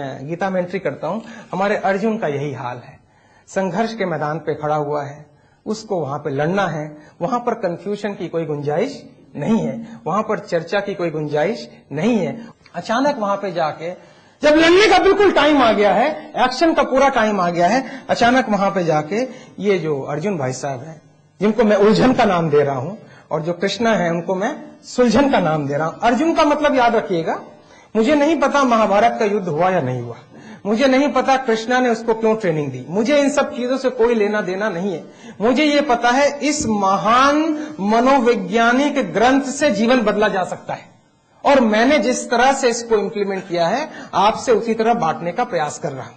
मैं गीता में एंट्री करता हूं, हमारे अर्जुन का यही हाल है। संघर्ष के मैदान पे खड़ा हुआ है, उसको वहां पे लड़ना है, वहां पर कंफ्यूजन की कोई गुंजाइश नहीं है, वहां पर चर्चा की कोई गुंजाइश नहीं है। अचानक वहां पे जाके जब लड़ने का बिल्कुल टाइम आ गया है, एक्शन का पूरा टाइम आ गया है, अचानक वहां पे जाके ये जो अर्जुन भाई साहब है, जिनको मैं उलझन का नाम दे रहा हूं, और जो कृष्णा है उनको मैं सुलझन का नाम दे रहा हूं। अर्जुन का मतलब याद रखिएगा, मुझे नहीं पता महाभारत का युद्ध हुआ या नहीं हुआ, मुझे नहीं पता कृष्णा ने उसको क्यों ट्रेनिंग दी, मुझे इन सब चीजों से कोई लेना देना नहीं है। मुझे ये पता है इस महान मनोवैज्ञानिक ग्रंथ से जीवन बदला जा सकता है, और मैंने जिस तरह से इसको इंप्लीमेंट किया है आपसे उसी तरह बांटने का प्रयास कर रहा हूं।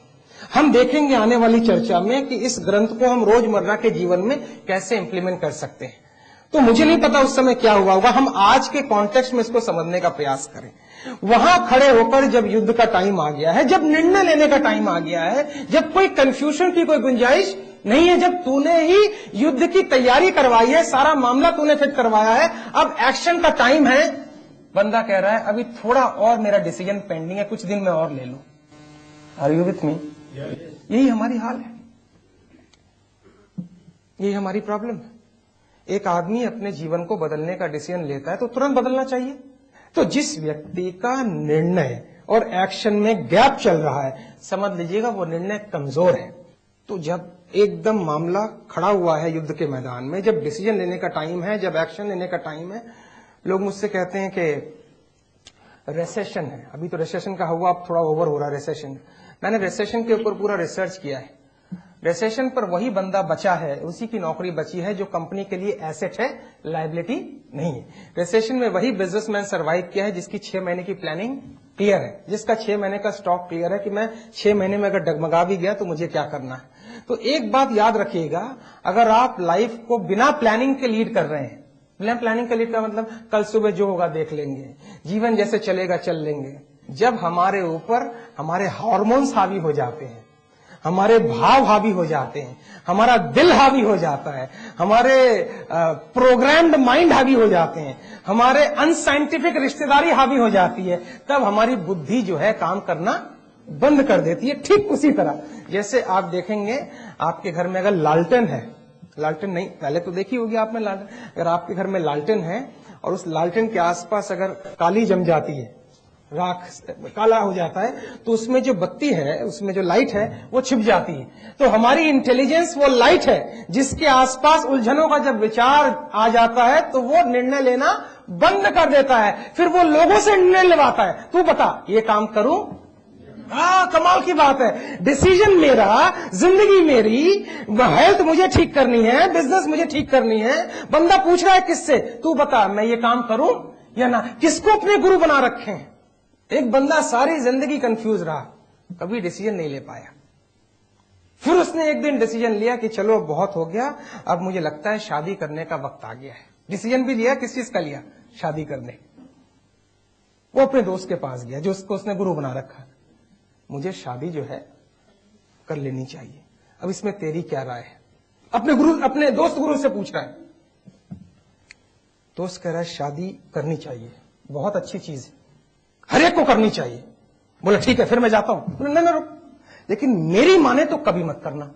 हम देखेंगे आने वाली चर्चा में कि इस ग्रंथ को हम रोजमर्रा के जीवन में कैसे इंप्लीमेंट कर सकते हैं। तो मुझे नहीं पता उस समय क्या हुआ होगा, हम आज के कॉन्टेक्स्ट में इसको समझने का प्रयास करें। वहां खड़े होकर जब युद्ध का टाइम आ गया है, जब निर्णय लेने का टाइम आ गया है, जब कोई कंफ्यूजन की कोई गुंजाइश नहीं है, जब तूने ही युद्ध की तैयारी करवाई है, सारा मामला तूने फिट करवाया है, अब एक्शन का टाइम है, बंदा कह रहा है अभी थोड़ा और मेरा डिसीजन पेंडिंग है, कुछ दिन मैं और ले लूं। Are you with me? यही हमारी हाल है, यही हमारी प्रॉब्लम है। एक आदमी अपने जीवन को बदलने का डिसीजन लेता है तो तुरंत बदलना चाहिए। तो जिस व्यक्ति का निर्णय और एक्शन में गैप चल रहा है, समझ लीजिएगा वो निर्णय कमजोर है। तो जब एकदम मामला खड़ा हुआ है युद्ध के मैदान में, जब डिसीजन लेने का टाइम है, जब एक्शन लेने का टाइम है, लोग मुझसे कहते हैं कि रिसेशन है, अभी तो रिसेशन का हुआ, अब थोड़ा ओवर हो रहा है रिसेशन। मैंने रिसेशन के ऊपर पूरा रिसर्च किया है। रिसेशन पर वही बंदा बचा है, उसी की नौकरी बची है जो कंपनी के लिए एसेट है, लायबिलिटी नहीं है। रिसेशन में वही बिजनेसमैन सर्वाइव किया है जिसकी 6 महीने की प्लानिंग क्लियर है, जिसका 6 महीने का स्टॉक क्लियर है कि मैं 6 महीने में अगर डगमगा भी गया तो मुझे क्या करना है। तो एक बात याद रखिएगा, अगर आप लाइफ को बिना प्लानिंग के लीड कर रहे हैं, बिना प्लानिंग के लीड का मतलब कल सुबह जो होगा देख लेंगे, जीवन जैसे चलेगा चल लेंगे, जब हमारे ऊपर हमारे हार्मोन्स हावी हो जाते हैं, हमारे भाव हावी हो जाते हैं, हमारा दिल हावी हो जाता है, हमारे प्रोग्राम्ड माइंड हावी हो जाते हैं, हमारे अनसाइंटिफिक रिश्तेदारी हावी हो जाती है, तब हमारी बुद्धि जो है काम करना बंद कर देती है। ठीक उसी तरह जैसे आप देखेंगे आपके घर में अगर लालटेन है, लालटेन नहीं, पहले तो देखी होगी आपने लालटेन, अगर आपके घर में लालटेन है और उस लालटेन के आसपास अगर काली जम जाती है, राख काला हो जाता है, तो उसमें जो बत्ती है, उसमें जो लाइट है वो छिप जाती है। तो हमारी इंटेलिजेंस वो लाइट है जिसके आसपास उलझनों का जब विचार आ जाता है तो वो निर्णय लेना बंद कर देता है, फिर वो लोगों से निर्णय लेवाता है, तू बता ये काम करूं। कमाल की बात है, डिसीजन मेरा, जिंदगी मेरी, हेल्थ मुझे ठीक करनी है, बिजनेस मुझे ठीक करनी है, बंदा पूछ रहा है किससे, तू बता मैं ये काम करूं या ना। किसको अपने गुरु बना रखे हैं। एक बंदा सारी जिंदगी कंफ्यूज रहा, कभी डिसीजन नहीं ले पाया, फिर उसने एक दिन डिसीजन लिया कि चलो बहुत हो गया, अब मुझे लगता है शादी करने का वक्त आ गया है। डिसीजन भी लिया, किस चीज का लिया, शादी करने। वो अपने दोस्त के पास गया जो उसको उसने गुरु बना रखा, मुझे शादी जो है कर लेनी चाहिए, अब इसमें तेरी क्या राय है। अपने दोस्त गुरु से पूछ रहा है, दोस्त कह रहा है शादी करनी चाहिए, बहुत अच्छी चीज है, हर एक को करनी चाहिए। बोला ठीक है फिर मैं जाता हूं। बोला नहीं रुक, लेकिन मेरी माने तो कभी मत करना।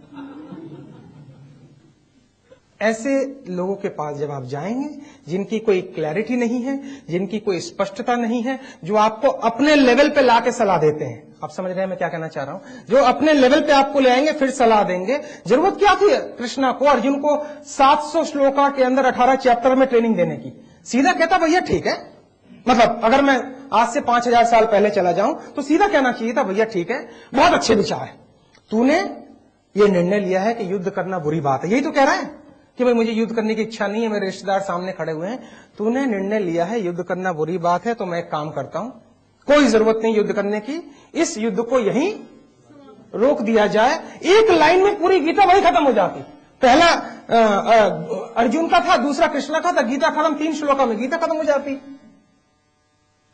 ऐसे लोगों के पास जब आप जाएंगे जिनकी कोई क्लैरिटी नहीं है, जिनकी कोई स्पष्टता नहीं है, जो आपको अपने लेवल पे लाके सलाह देते हैं, आप समझ रहे हैं मैं क्या कहना चाह रहा हूं, जो अपने लेवल पे आपको ले आएंगे फिर सलाह देंगे। जरूरत क्या थी कृष्णा को, अर्जुन को 700 श्लोका के अंदर 18 चैप्टर में ट्रेनिंग देने की। सीधा कहता भैया ठीक है, मतलब अगर मैं आज से 5000 साल पहले चला जाऊं तो सीधा कहना चाहिए था भैया ठीक है, बहुत अच्छे विचार है, तूने ये निर्णय लिया है कि युद्ध करना बुरी बात है। यही तो कह रहा है कि भाई मुझे युद्ध करने की इच्छा नहीं है, मेरे रिश्तेदार सामने खड़े हुए हैं, तूने निर्णय लिया है युद्ध करना बुरी बात है, तो मैं एक काम करता हूं, कोई जरूरत नहीं युद्ध करने की, इस युद्ध को यहीं रोक दिया जाए। एक लाइन में पूरी गीता वही खत्म हो जाती। पहला अर्जुन का था, दूसरा कृष्णा का था, गीता खत्म, 3 श्लोका में गीता खत्म हो जाती।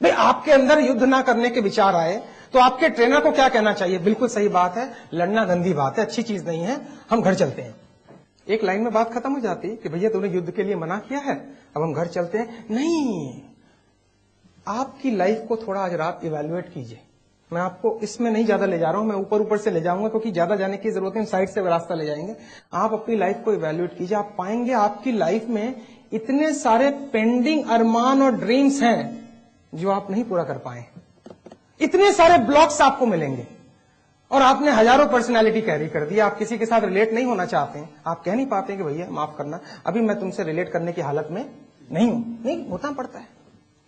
भाई आपके अंदर युद्ध ना करने के विचार आए तो आपके ट्रेनर को क्या कहना चाहिए, बिल्कुल सही बात है, लड़ना गंदी बात है, अच्छी चीज नहीं है, हम घर चलते हैं। एक लाइन में बात खत्म हो जाती कि भैया तूने युद्ध के लिए मना किया है, अब हम घर चलते हैं। नहीं, आपकी लाइफ को थोड़ा आज रात इवैल्यूएट कीजिए। मैं आपको इसमें नहीं ज्यादा ले जा रहा हूं, मैं ऊपर ऊपर से ले जाऊंगा क्योंकि ज्यादा जाने की जरूरत नहीं, साइड से रास्ता ले जाएंगे। आप अपनी लाइफ को इवैल्यूएट कीजिए, आप पाएंगे आपकी लाइफ में इतने सारे पेंडिंग अरमान और ड्रीम्स हैं जो आप नहीं पूरा कर पाए। इतने सारे ब्लॉक्स आपको मिलेंगे और आपने हजारों पर्सनालिटी कैरी कर दी, आप किसी के साथ रिलेट नहीं होना चाहते हैं, आप कह नहीं पाते कि भैया माफ करना, अभी मैं तुमसे रिलेट करने की हालत में नहीं हूं। नहीं होता पड़ता है,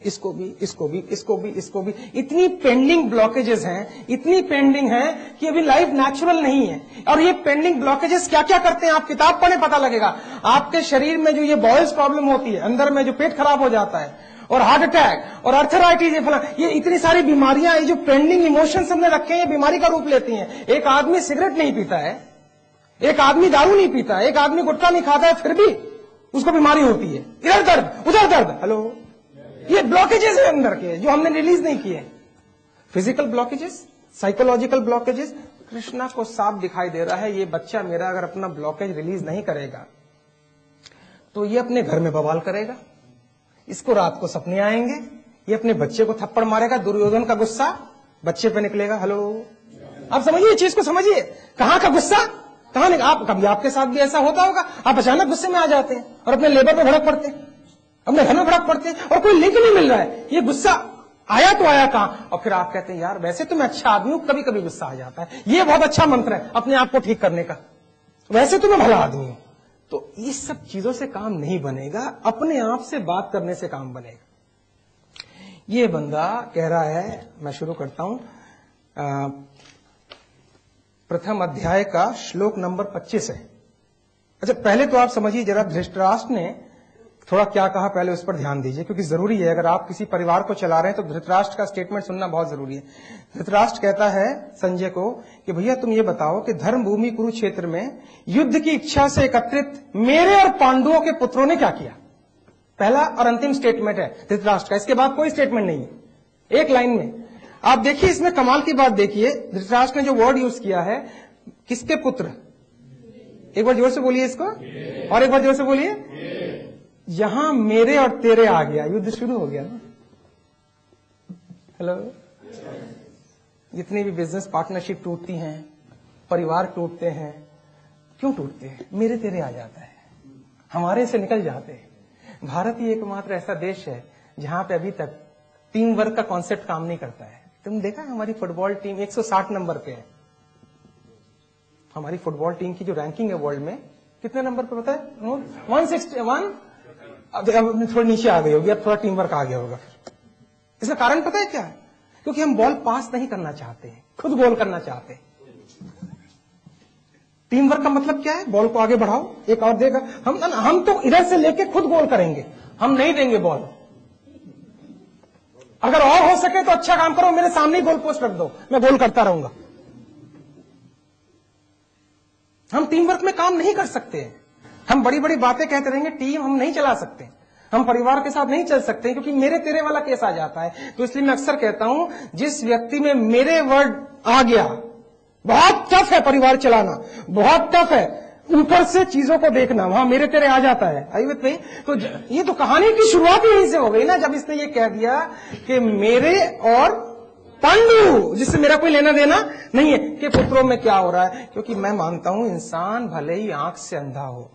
इसको भी इसको भी इसको भी इसको भी। इतनी पेंडिंग ब्लॉकेजेस हैं, इतनी पेंडिंग है कि अभी लाइफ नेचुरल नहीं है। और ये पेंडिंग ब्लॉकेजेस क्या क्या करते हैं, आप किताब पढ़े पता लगेगा। आपके शरीर में जो ये बॉयल्स प्रॉब्लम होती है, अंदर में जो पेट खराब हो जाता है, और हार्ट अटैक और अर्थराइटिस, ये इतनी सारी बीमारियां, ये जो पेंडिंग इमोशंस हमने रखे हैं, ये बीमारी का रूप लेती हैं। एक आदमी सिगरेट नहीं पीता है, एक आदमी दारू नहीं पीता है, एक आदमी गुटखा नहीं खाता है, फिर भी उसको बीमारी होती है। इधर दर्द उधर दर्द, हेलो, ये ब्लॉकेजेस है अंदर के जो हमने रिलीज नहीं किए। Physical blockages, psychological blockages. Krishna को साफ दिखाई दे रहा है ये बच्चा मेरा अगर अपना ब्लॉकेज रिलीज नहीं करेगा तो ये अपने घर में बवाल करेगा, इसको रात को सपने आएंगे, ये अपने बच्चे को थप्पड़ मारेगा, दुर्योधन का गुस्सा बच्चे पे निकलेगा। हेलो, आप समझिए, चीज को समझिए, कहां का गुस्सा कहां निकल। आप कभी आपके साथ भी ऐसा होता होगा, आप अचानक गुस्से में आ जाते हैं और अपने लेबर पे भड़क पड़ते हैं, अपने घर में भड़क पड़ते हैं और कोई लिंक नहीं मिल रहा है, ये गुस्सा आया तो आया कहां। और फिर आप कहते हैं यार वैसे तो मैं अच्छा आदमी हूं, कभी कभी गुस्सा आ जाता है, ये बहुत अच्छा मंत्र है अपने आप को ठीक करने का, वैसे तो मैं भला आदमी हूं। तो इस सब चीजों से काम नहीं बनेगा, अपने आप से बात करने से काम बनेगा। ये बंदा कह रहा है, मैं शुरू करता हूं, प्रथम अध्याय का श्लोक नंबर 25 है। अच्छा, पहले तो आप समझिए जरा धृतराष्ट्र ने थोड़ा क्या कहा, पहले उस पर ध्यान दीजिए क्योंकि जरूरी है। अगर आप किसी परिवार को चला रहे हैं तो धृतराष्ट्र का स्टेटमेंट सुनना बहुत जरूरी है। धृतराष्ट्र कहता है संजय को कि भैया तुम ये बताओ कि धर्म भूमि कुरुक्षेत्र में युद्ध की इच्छा से एकत्रित मेरे और पांडवों के पुत्रों ने क्या किया। पहला और अंतिम स्टेटमेंट है धृतराष्ट्र का, इसके बाद कोई स्टेटमेंट नहीं है, एक लाइन में। आप देखिए इसमें कमाल की बात देखिए, धृतराष्ट्र ने जो वर्ड यूज किया है, किसके पुत्र, एक बार जोर से बोलिए इसको, और एक बार जोर से बोलिए। यहां मेरे और तेरे आ गया, युद्ध शुरू हो गया ना। हेलो, जितनी भी बिजनेस पार्टनरशिप टूटती हैं, परिवार टूटते हैं, क्यों टूटते हैं, मेरे तेरे आ जाता है, हमारे से निकल जाते हैं। भारत ही एकमात्र ऐसा देश है जहां पे अभी तक टीम वर्क का कॉन्सेप्ट काम नहीं करता है। तुम देखा हमारी फुटबॉल टीम 160 नंबर पे है। हमारी फुटबॉल टीम की जो रैंकिंग है वर्ल्ड में, कितने नंबर पे पता है, 161। अब थोड़ी नीचे आ गई होगी, अब थोड़ा टीम वर्क आ गया होगा। इसका कारण पता है क्या है, क्योंकि हम बॉल पास नहीं करना चाहते हैं, खुद गोल करना चाहते हैं। टीम वर्क का मतलब क्या है, बॉल को आगे बढ़ाओ, एक और देगा, हम तो इधर से लेके खुद गोल करेंगे, हम नहीं देंगे बॉल। अगर और हो सके तो अच्छा काम करो, मेरे सामने ही गोल पोस्ट रख दो, मैं गोल करता रहूंगा। हम टीम वर्क में काम नहीं कर सकते हैं। हम बड़ी बड़ी बातें कहते रहेंगे, टीम हम नहीं चला सकते, हम परिवार के साथ नहीं चल सकते क्योंकि मेरे तेरे वाला केस आ जाता है। तो इसलिए मैं अक्सर कहता हूं, जिस व्यक्ति में मेरे वर्ड आ गया, बहुत टफ है परिवार चलाना, बहुत टफ है, ऊपर से चीजों को देखना, वहां मेरे तेरे आ जाता है। आई बात नहीं, तो ये तो कहानी की शुरुआत ही यहीं से हो गई ना, जब इसने ये कह दिया कि मेरे और पांडु, जिससे मेरा कोई लेना देना नहीं है, कि पुत्रों में क्या हो रहा है। क्योंकि मैं मानता हूं इंसान भले ही आंख से अंधा हो,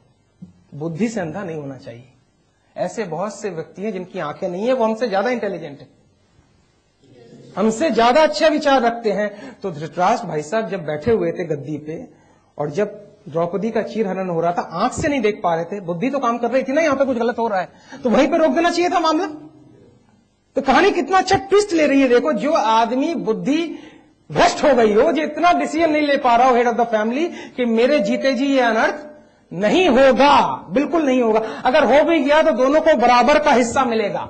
बुद्धि से अंधा नहीं होना चाहिए। ऐसे बहुत से व्यक्ति हैं जिनकी आंखें नहीं है, वो हमसे ज्यादा इंटेलिजेंट है, हमसे ज्यादा अच्छे विचार रखते हैं। तो धृतराष्ट्र भाई साहब जब बैठे हुए थे गद्दी पे, और जब द्रौपदी का चीरहरण हो रहा था, आंख से नहीं देख पा रहे थे, बुद्धि तो काम कर रही थी ना, यहां पे कुछ गलत हो रहा है, तो वहीं पे रोक देना चाहिए था मामला। तो कहानी कितना अच्छा ट्विस्ट ले रही है, देखो। जो आदमी बुद्धि भ्रष्ट हो गई हो, जो इतना डिसीजन नहीं ले पा रहा हो, हेड ऑफ द फैमिली, कि मेरे जीते जी ये अनर्थ नहीं होगा, बिल्कुल नहीं होगा। अगर हो भी गया तो दोनों को बराबर का हिस्सा मिलेगा,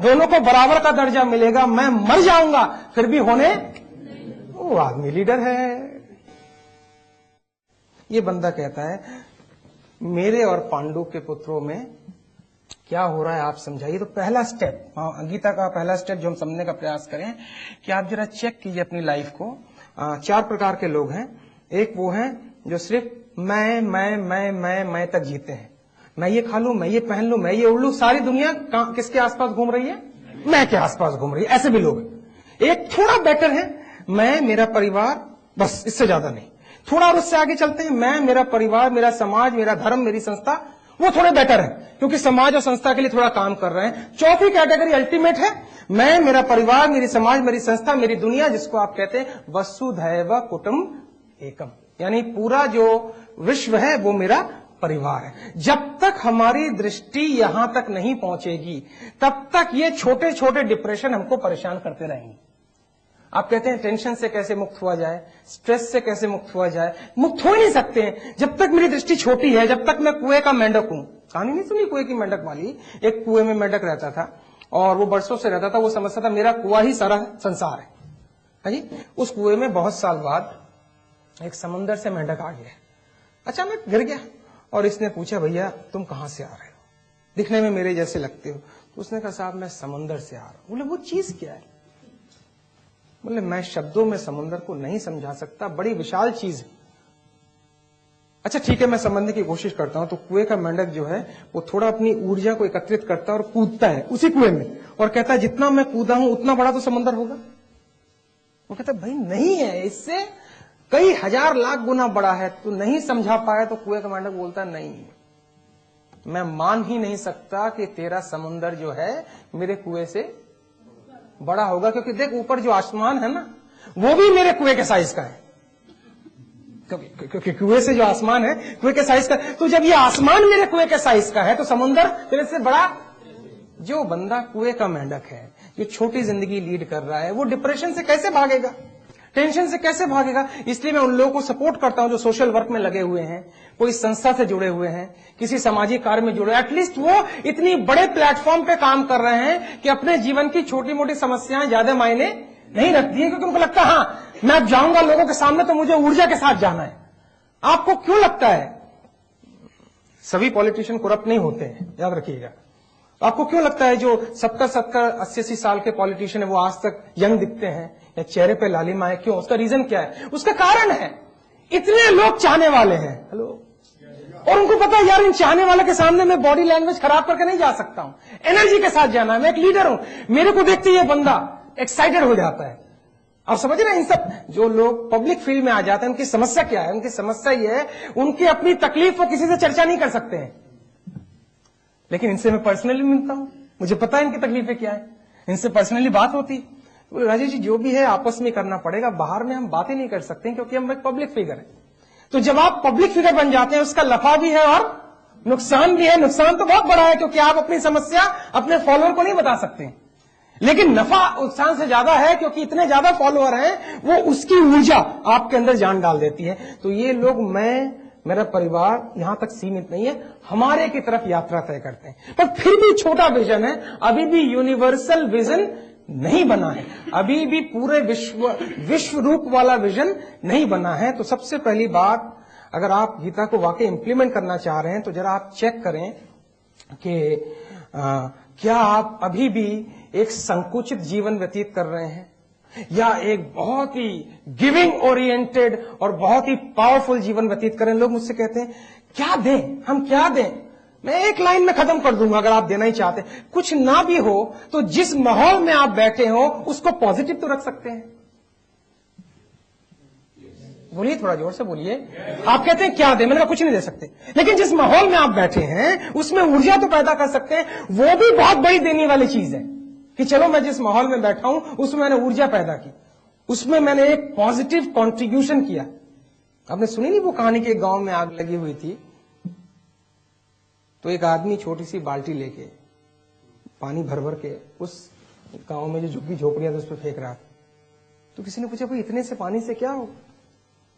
दोनों को बराबर का दर्जा मिलेगा, मैं मर जाऊंगा फिर भी होने, वो आदमी लीडर है। ये बंदा कहता है मेरे और पांडु के पुत्रों में क्या हो रहा है, आप समझाइए। तो पहला स्टेप, गीता का पहला स्टेप जो हम समझने का प्रयास करें कि आप जरा चेक कीजिए अपनी लाइफ को। 4 प्रकार के लोग हैं। एक वो हैं जो सिर्फ मैं तक जीते हैं। मैं ये खा लूं, मैं ये पहन लूं, मैं ये उड़ लूं, सारी दुनिया किसके आसपास घूम रही है, मैं के आसपास घूम रही है, ऐसे भी लोग। एक थोड़ा बेटर है मैं, मेरा परिवार, बस इससे ज्यादा नहीं। थोड़ा और उससे आगे चलते हैं, मैं, मेरा परिवार, मेरा समाज, मेरा धर्म, मेरी संस्था, वो थोड़े बेटर है क्योंकि समाज और संस्था के लिए थोड़ा काम कर रहे हैं। चौथी कैटेगरी अल्टीमेट है, मैं, मेरा परिवार, मेरी समाज, मेरी संस्था, मेरी दुनिया, जिसको आप कहते हैं वसुधैव कुटुंब एकम, यानी पूरा जो विश्व है वो मेरा परिवार है। जब तक हमारी दृष्टि यहां तक नहीं पहुंचेगी तब तक ये छोटे छोटे डिप्रेशन हमको परेशान करते रहेंगे। आप कहते हैं टेंशन से कैसे मुक्त हुआ जाए, स्ट्रेस से कैसे मुक्त हुआ जाए, मुक्त हो ही नहीं सकते हैं जब तक मेरी दृष्टि छोटी है, जब तक मैं कुएं का मेंढक हूं। कहानी नहीं सुनी कुएं की मेंढक वाली? एक कुएं में मेंढक रहता था और वो बरसों से रहता था, वो समझता था मेरा कुआं ही सारा संसार है। हाँ जी। उस कुएं में बहुत साल बाद एक समुंदर से मेंढक आ गया, अचानक गिर गया और इसने पूछा, भैया तुम कहां से आ रहे हो, दिखने में मेरे जैसे लगते हो। तो उसने कहा, साहब मैं समुंदर से आ रहा हूं। बोले वो चीज क्या है? बोले मैं शब्दों में समुंदर को नहीं समझा सकता, बड़ी विशाल चीज है। अच्छा ठीक है, मैं समझने की कोशिश करता हूं। तो कुएं का मेंढक जो है वो थोड़ा अपनी ऊर्जा को एकत्रित करता है और कूदता है उसी कुएं में और कहता है जितना मैं कूदा हूं उतना बड़ा तो समुंदर होगा। वो कहता है भाई नहीं है, इससे कई हजार लाख गुना बड़ा है। तू नहीं समझा पाया। तो कुएं का मेंढक बोलता है नहीं, मैं मान ही नहीं सकता कि तेरा समुंदर जो है मेरे कुएं से बड़ा होगा, क्योंकि देख ऊपर जो आसमान है ना वो भी मेरे कुएं के साइज का है, क्योंकि कुएं से जो आसमान है कुएं के साइज का। तो जब ये आसमान मेरे कुएं के साइज का है तो समुंदर तेरे से बड़ा। जो बंदा कुएं का मेंढक है, जो छोटी जिंदगी लीड कर रहा है, वो डिप्रेशन से कैसे भागेगा, टेंशन से कैसे भागेगा? इसलिए मैं उन लोगों को सपोर्ट करता हूं जो सोशल वर्क में लगे हुए हैं, कोई संस्था से जुड़े हुए हैं, किसी सामाजिक कार्य में जुड़े, एटलीस्ट वो इतनी बड़े प्लेटफॉर्म पे काम कर रहे हैं कि अपने जीवन की छोटी मोटी समस्याएं ज्यादा मायने नहीं रखती है, क्योंकि उनको लगता है हाँ मैं अब जाऊंगा लोगों के सामने तो मुझे ऊर्जा के साथ जाना है। आपको क्यों लगता है सभी पॉलिटिशियन करप्ट नहीं होते हैं, याद रखिएगा। आपको क्यों लगता है जो 70-70 80-80 साल के पॉलिटिशियन है वो आज तक यंग दिखते हैं या चेहरे पे लालिमा है? क्यों? उसका रीजन क्या है? उसका कारण है इतने लोग चाहने वाले हैं। हेलो। और उनको पता है यार इन चाहने वाले के सामने मैं बॉडी लैंग्वेज खराब करके नहीं जा सकता हूं, एनर्जी के साथ जाना है। मैं एक लीडर हूं, मेरे को देखते ही ये बंदा एक्साइटेड हो जाता है। आप समझ रहे हैं? इन सब जो लोग पब्लिक फील्ड में आ जाते हैं उनकी समस्या क्या है? उनकी समस्या ये है उनकी अपनी तकलीफ वो किसी से चर्चा नहीं कर सकते हैं। लेकिन इनसे मैं पर्सनली मिलता हूं, मुझे पता है इनकी तकलीफें क्या है, इनसे पर्सनली बात होती। तो राजेश जी जो भी है आपस में करना पड़ेगा, बाहर में हम बातें नहीं कर सकते क्योंकि हम एक पब्लिक फिगर है। तो जब आप पब्लिक फिगर बन जाते हैं उसका लफा भी है और नुकसान भी है। नुकसान तो बहुत बड़ा है क्योंकि आप अपनी समस्या अपने फॉलोअर को नहीं बता सकते, लेकिन नफा नुकसान से ज्यादा है क्योंकि इतने ज्यादा फॉलोअर हैं वो उसकी ऊर्जा आपके अंदर जान डाल देती है। तो ये लोग मैं मेरा परिवार यहां तक सीमित नहीं है, हमारे की तरफ यात्रा तय करते हैं। पर फिर भी छोटा विजन है, अभी भी यूनिवर्सल विजन नहीं बना है, अभी भी पूरे विश्व रूप वाला विजन नहीं बना है। तो सबसे पहली बात, अगर आप गीता को वाकई इंप्लीमेंट करना चाह रहे हैं तो जरा आप चेक करें कि क्या आप अभी भी एक संकुचित जीवन व्यतीत कर रहे हैं या एक बहुत ही गिविंग ओरिएंटेड और बहुत ही पावरफुल जीवन व्यतीत करें। लोग मुझसे कहते हैं क्या दें, हम क्या दें? मैं एक लाइन में खत्म कर दूंगा, अगर आप देना ही चाहते हैं। कुछ ना भी हो तो जिस माहौल में आप बैठे हो उसको पॉजिटिव तो रख सकते हैं। बोलिए, थोड़ा जोर से बोलिए। आप कहते हैं क्या दें? मैंने कहा कुछ नहीं दे सकते, लेकिन जिस माहौल में आप बैठे हैं उसमें ऊर्जा तो पैदा कर सकते हैं। वो भी बहुत बड़ी देने वाली चीज है कि चलो मैं जिस माहौल में बैठा हूं उसमें मैंने ऊर्जा पैदा की, उसमें मैंने एक पॉजिटिव कंट्रीब्यूशन किया। आपने सुनी नहीं वो कहानी कि एक गांव में आग लगी हुई थी, तो एक आदमी छोटी सी बाल्टी लेके पानी भर भर के उस गांव में जो झुग्गी झोपड़ियां थी उस पर फेंक रहा था। तो किसी ने पूछा भाई इतने से पानी से क्या हो?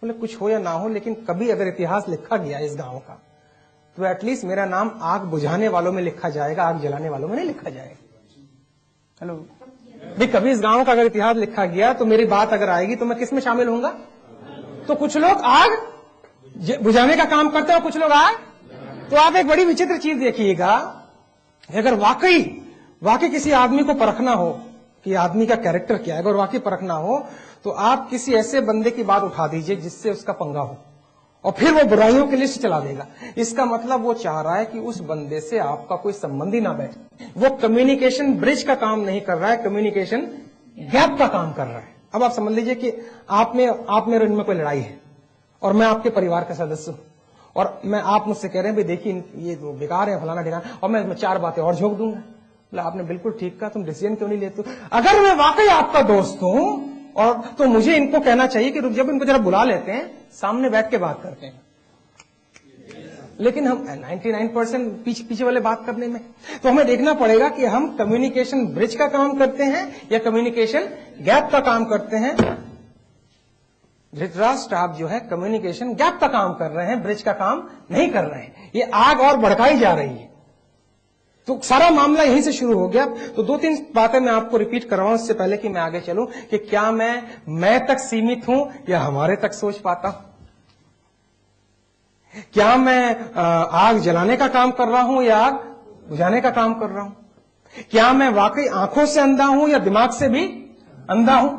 बोले कुछ हो या ना हो, लेकिन कभी अगर इतिहास लिखा गया इस गांव का तो एटलीस्ट मेरा नाम आग बुझाने वालों में लिखा जाएगा, आग जलाने वालों में नहीं लिखा जाएगा। हेलो भाई, कभी इस गांव का अगर इतिहास लिखा गया तो मेरी बात अगर आएगी तो मैं किस में शामिल होऊंगा? तो कुछ लोग आग बुझाने का काम करते हैं और कुछ लोग आग। तो आप एक बड़ी विचित्र चीज देखिएगा, अगर वाकई किसी आदमी को परखना हो कि आदमी का कैरेक्टर क्या है, अगर वाकई परखना हो तो आप किसी ऐसे बंदे की बात उठा दीजिए जिससे उसका पंगा हो और फिर वो बुराइयों की लिस्ट चला देगा। इसका मतलब वो चाह रहा है कि उस बंदे से आपका कोई संबंध ही ना बैठे। वो कम्युनिकेशन ब्रिज का काम नहीं कर रहा है, कम्युनिकेशन गैप का काम कर रहा है। अब आप समझ लीजिए कि आप मेरे इनमें कोई लड़ाई है और मैं आपके परिवार का सदस्य हूं और आप मुझसे कह रहे हैं भाई देखिए ये तो बेकार है फलाना ठिकाना, और मैं इसमें 4 बातें और झोंक दूंगा। बोला आपने बिल्कुल ठीक कहा, तुम डिसीजन क्यों नहीं लेते? अगर मैं वाकई आपका दोस्त हूं और तो मुझे इनको कहना चाहिए कि रुक, जब इनको जरा बुला लेते हैं, सामने बैठ के बात करते हैं। लेकिन हम 99% पीछे वाले बात करने में, तो हमें देखना पड़ेगा कि हम कम्युनिकेशन ब्रिज का काम करते हैं या कम्युनिकेशन गैप का काम करते हैं। धृतराष्ट्र आप जो है कम्युनिकेशन गैप का काम कर रहे हैं, ब्रिज का काम नहीं कर रहे हैं। ये आग और भड़काई जा रही है। तो सारा मामला यहीं से शुरू हो गया। तो 2-3 बातें मैं आपको रिपीट कर रहा हूं इससे पहले कि मैं आगे चलूं, कि क्या मैं तक सीमित हूं या हमारे तक सोच पाता हूं? क्या मैं आग जलाने का काम कर रहा हूं या आग बुझाने का काम कर रहा हूं? क्या मैं वाकई आंखों से अंधा हूं या दिमाग से भी अंधा हूं?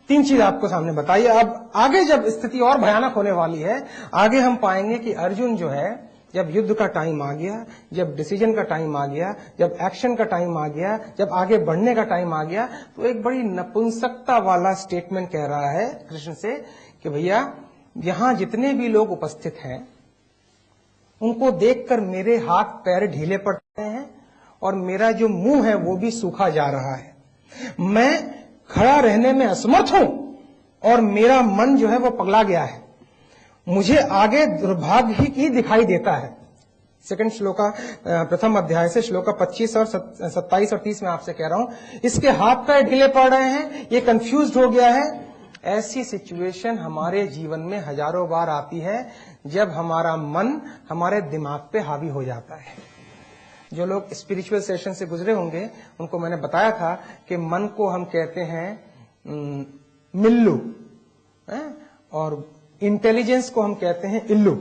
3 चीज आपको सामने बताइए। अब आगे जब स्थिति और भयानक होने वाली है, आगे हम पाएंगे कि अर्जुन जो है, जब युद्ध का टाइम आ गया, जब डिसीजन का टाइम आ गया, जब एक्शन का टाइम आ गया, जब आगे बढ़ने का टाइम आ गया, तो एक बड़ी नपुंसकता वाला स्टेटमेंट कह रहा है कृष्ण से कि भैया यहां जितने भी लोग उपस्थित हैं उनको देखकर मेरे हाथ पैर ढीले पड़ते हैं और मेरा जो मुंह है वो भी सूखा जा रहा है। मैं खड़ा रहने में असमर्थ हूं और मेरा मन जो है वो पगला गया है। मुझे आगे दुर्भाग्य ही दिखाई देता है। सेकंड श्लोका, प्रथम अध्याय से श्लोका 25 और 27 और 30 में आपसे कह रहा हूं, इसके हाथ पैर ढीले पड़ रहे हैं, ये कंफ्यूज्ड हो गया है। ऐसी सिचुएशन हमारे जीवन में हजारों बार आती है जब हमारा मन हमारे दिमाग पे हावी हो जाता है। जो लोग स्पिरिचुअल सेशन से गुजरे होंगे उनको मैंने बताया था कि मन को हम कहते हैं मिल्लू, और इंटेलिजेंस को हम कहते हैं इल्लू।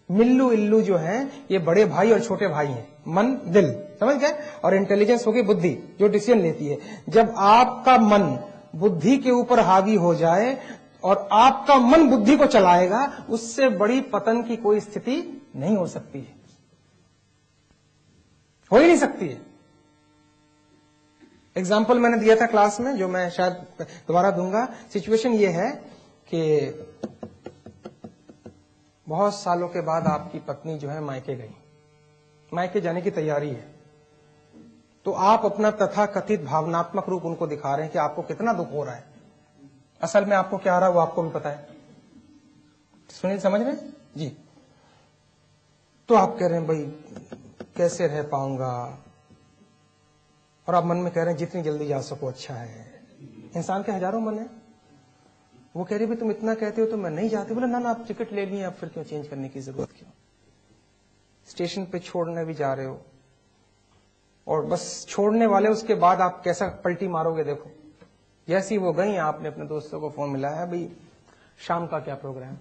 मिल्लू इल्लू जो है ये बड़े भाई और छोटे भाई हैं। मन दिल, समझ गए, और इंटेलिजेंस होगी बुद्धि जो डिसीजन लेती है। जब आपका मन बुद्धि के ऊपर हावी हो जाए और आपका मन बुद्धि को चलाएगा, उससे बड़ी पतन की कोई स्थिति नहीं हो सकती है, हो ही नहीं सकती है। एग्जाम्पल मैंने दिया था क्लास में, जो मैं शायद दोबारा दूंगा। सिचुएशन ये है कि बहुत सालों के बाद आपकी पत्नी जो है मायके गई, मायके जाने की तैयारी है, तो आप अपना तथाकथित भावनात्मक रूप उनको दिखा रहे हैं कि आपको कितना दुख हो रहा है। असल में आपको क्या आ रहा है वो आपको भी पता है। सुनील समझ रहे हैं जी? तो आप कह रहे हैं भाई कैसे रह पाऊंगा, और आप मन में कह रहे हैं जितनी जल्दी जा सको अच्छा है। इंसान के हजारों मन है। वो कह रही भाई तुम इतना कहते हो तो मैं नहीं जाती। बोले ना ना, आप टिकट ले लिए, आप फिर क्यों चेंज करने की जरूरत क्यों? स्टेशन पे छोड़ने भी जा रहे हो और बस छोड़ने वाले, उसके बाद आप कैसा पलटी मारोगे देखो। जैसी वो गई, आपने अपने दोस्तों को फोन मिलाया, भाई शाम का क्या प्रोग्राम?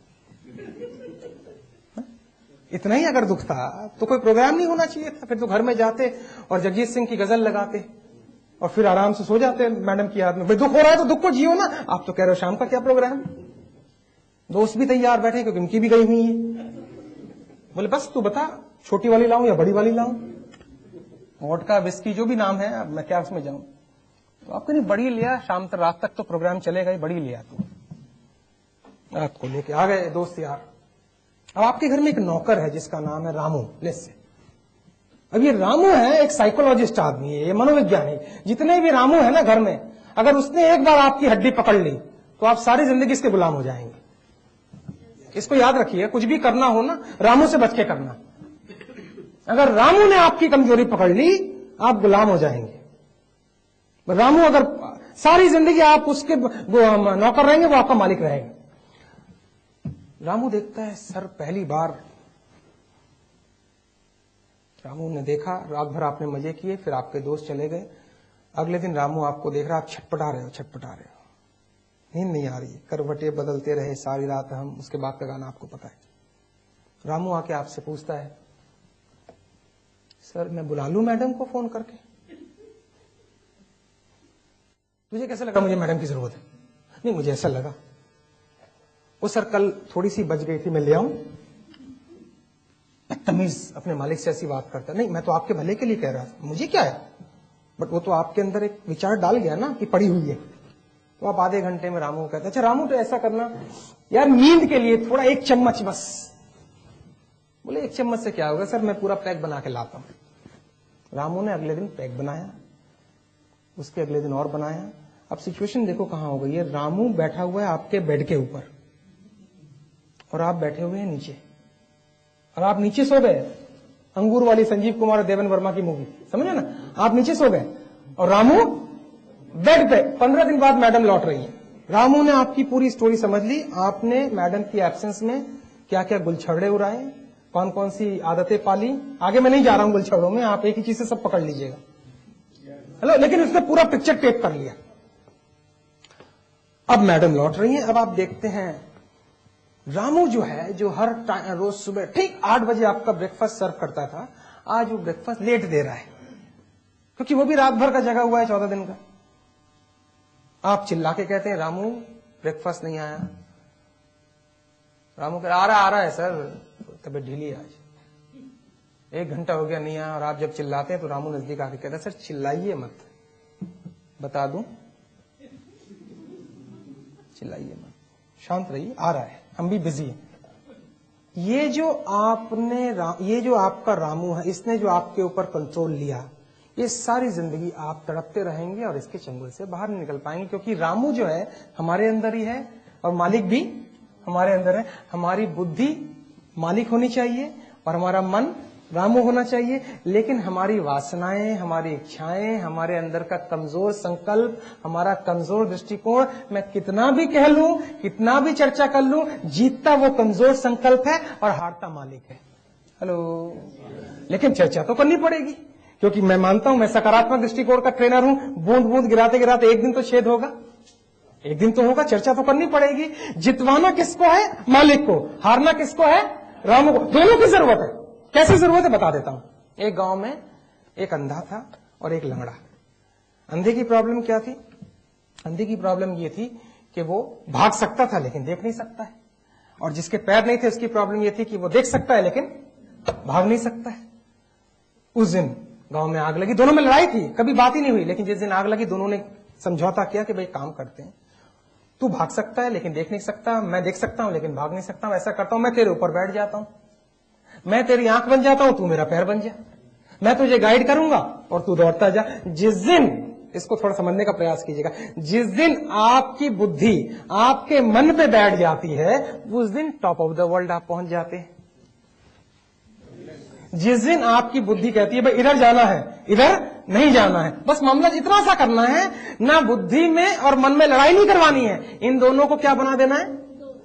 इतना ही अगर दुख था तो कोई प्रोग्राम नहीं होना चाहिए था। फिर तो घर में जाते और जगजीत सिंह की गजल लगाते और फिर आराम से सो जाते मैडम की याद में। भाई दुख हो रहा है तो दुख को जियो ना। आप तो कह रहे हो शाम का क्या प्रोग्राम? दोस्त भी तैयार बैठे क्योंकि उनकी भी गई हुई है। बोले बस तू बता, छोटी वाली लाऊं या बड़ी वाली लाऊं? वोडका विस्की जो भी नाम है, अब मैं क्या उसमें जाऊं? तो आपको नहीं, बड़ी लिया, शाम तक रात तक तो प्रोग्राम चलेगा ही, बड़ी लिया। तो रात को लेके आ गए दोस्त यार। अब आपके घर में एक नौकर है जिसका नाम है रामू। लेट्स। अब ये रामू है एक साइकोलॉजिस्ट आदमी है, ये मनोवैज्ञानिक। जितने भी रामू है ना घर में, अगर उसने एक बार आपकी हड्डी पकड़ ली तो आप सारी जिंदगी इसके गुलाम हो जाएंगे। इसको याद रखिए, कुछ भी करना हो ना रामू से बच के करना। अगर रामू ने आपकी कमजोरी पकड़ ली आप गुलाम हो जाएंगे। रामू अगर सारी जिंदगी आप उसके नौकर रहेंगे, वो आपका मालिक रहेगा। रामू देखता है सर, पहली बार रामू ने देखा, रात भर आपने मजे किए, फिर आपके दोस्त चले गए। अगले दिन रामू आपको देख रहा, आप छटपटा रहे हो, नींद नहीं आ रही है, करवटें बदलते रहे सारी रात हम। उसके बाद का गाना आपको पता है। रामू आके आपसे पूछता है, सर मैं बुला लूं मैडम को फोन करके? तुझे कैसे लगा मुझे मैडम की जरूरत है? नहीं, मुझे ऐसा लगा। वो सर कल थोड़ी सी बच गई थी, मैं ले आऊं? बदतमीज अपने मालिक से ऐसी बात करता। नहीं, मैं तो आपके भले के लिए कह रहा था, मुझे क्या है। बट वो तो आपके अंदर एक विचार डाल गया ना कि पड़ी हुई है। तो आप आधे घंटे में रामू को कहते हैं, अच्छा रामू तो ऐसा करना यार, नींद के लिए थोड़ा 1 चम्मच बस। बोले 1 चम्मच से क्या होगा सर, मैं पूरा पैक बना के लाता हूं। रामू ने अगले दिन पैक बनाया, उसके अगले दिन और बनाया। अब सिचुएशन देखो कहां हो गई है। रामू बैठा हुआ है आपके बेड के ऊपर और आप बैठे हुए हैं नीचे, और आप नीचे सो गए। अंगूर वाली संजीव कुमार और देवन वर्मा की मूवी, समझे ना, आप नीचे सो गए और रामू बेड पे। 15 दिन बाद मैडम लौट रही है, रामू ने आपकी पूरी स्टोरी समझ ली। आपने मैडम की एब्सेंस में क्या क्या गुलछड़े उड़ाए, कौन कौन सी आदतें पाली। आगे मैं नहीं जा रहा हूं गुलछड़ों में, आप एक ही चीज से सब पकड़ लीजिएगा। हेलो, लेकिन उसने पूरा पिक्चर टेप कर लिया। अब मैडम लौट रही है। अब आप देखते हैं रामू जो है, जो हर रोज सुबह ठीक 8 बजे आपका ब्रेकफास्ट सर्व करता था, आज वो ब्रेकफास्ट लेट दे रहा है, क्योंकि वो भी रात भर का जगा हुआ है, 14 दिन का। आप चिल्ला के कहते हैं रामू ब्रेकफास्ट नहीं आया। रामू कह आ रहा है सर, तबीयत ढीली है आज, 1 घंटा हो गया नहीं आया। और आप जब चिल्लाते हैं तो रामू नजदीक आके कहता है सर चिल्लाइए मत, बता दूं, चिल्लाइए मत, शांत रहिए, आ रहा है, हम भी बिजी हैं। ये जो आपका रामू है, इसने जो आपके ऊपर कंट्रोल लिया, ये सारी जिंदगी आप तड़पते रहेंगे और इसके चंगुल से बाहर नहीं निकल पाएंगे। क्योंकि रामू जो है हमारे अंदर ही है और मालिक भी हमारे अंदर है। हमारी बुद्धि मालिक होनी चाहिए और हमारा मन रामू होना चाहिए, लेकिन हमारी वासनाएं, हमारी इच्छाएं, हमारे अंदर का कमजोर संकल्प, हमारा कमजोर दृष्टिकोण, मैं कितना भी कह लूं, कितना भी चर्चा कर लूं, जीतता वो कमजोर संकल्प है और हारता मालिक है। हेलो, लेकिन चर्चा तो करनी पड़ेगी, क्योंकि मैं मानता हूं, मैं सकारात्मक दृष्टिकोण का ट्रेनर हूं। बूंद बूंद गिराते गिराते एक दिन तो छेद होगा, एक दिन तो होगा। चर्चा तो करनी पड़ेगी। जितवाना किसको है? मालिक को। हारना किसको है? रामू को। दोनों की जरूरत है। कैसे जरूरत है बता देता हूं। एक गांव में एक अंधा था और एक लंगड़ा। अंधे की प्रॉब्लम क्या थी? अंधे की प्रॉब्लम ये थी कि वो भाग सकता था लेकिन देख नहीं सकता है, और जिसके पैर नहीं थे उसकी प्रॉब्लम ये थी कि वो देख सकता है लेकिन भाग नहीं सकता है। उस दिन गांव में आग लगी, दोनों में लड़ाई थी, कभी बात ही नहीं हुई, लेकिन जिस दिन आग लगी दोनों ने समझौता किया कि भाई काम करते हैं, तू भाग सकता है लेकिन देख नहीं सकता, मैं देख सकता हूं लेकिन भाग नहीं सकता हूं। ऐसा करता हूं, मैं तेरे ऊपर बैठ जाता हूं, मैं तेरी आंख बन जाता हूं, तू मेरा पैर बन जा, मैं तुझे गाइड करूंगा और तू दौड़ता जा। जिस दिन, इसको थोड़ा समझने का प्रयास कीजिएगा, जिस दिन आपकी बुद्धि आपके मन पे बैठ जाती है, उस दिन टॉप ऑफ द वर्ल्ड आप पहुंच जाते हैं। जिस दिन आपकी बुद्धि कहती है भाई इधर जाना है, इधर नहीं जाना है, बस मामला इतना सा करना है, ना बुद्धि में और मन में लड़ाई नहीं करवानी है, इन दोनों को क्या बना देना है?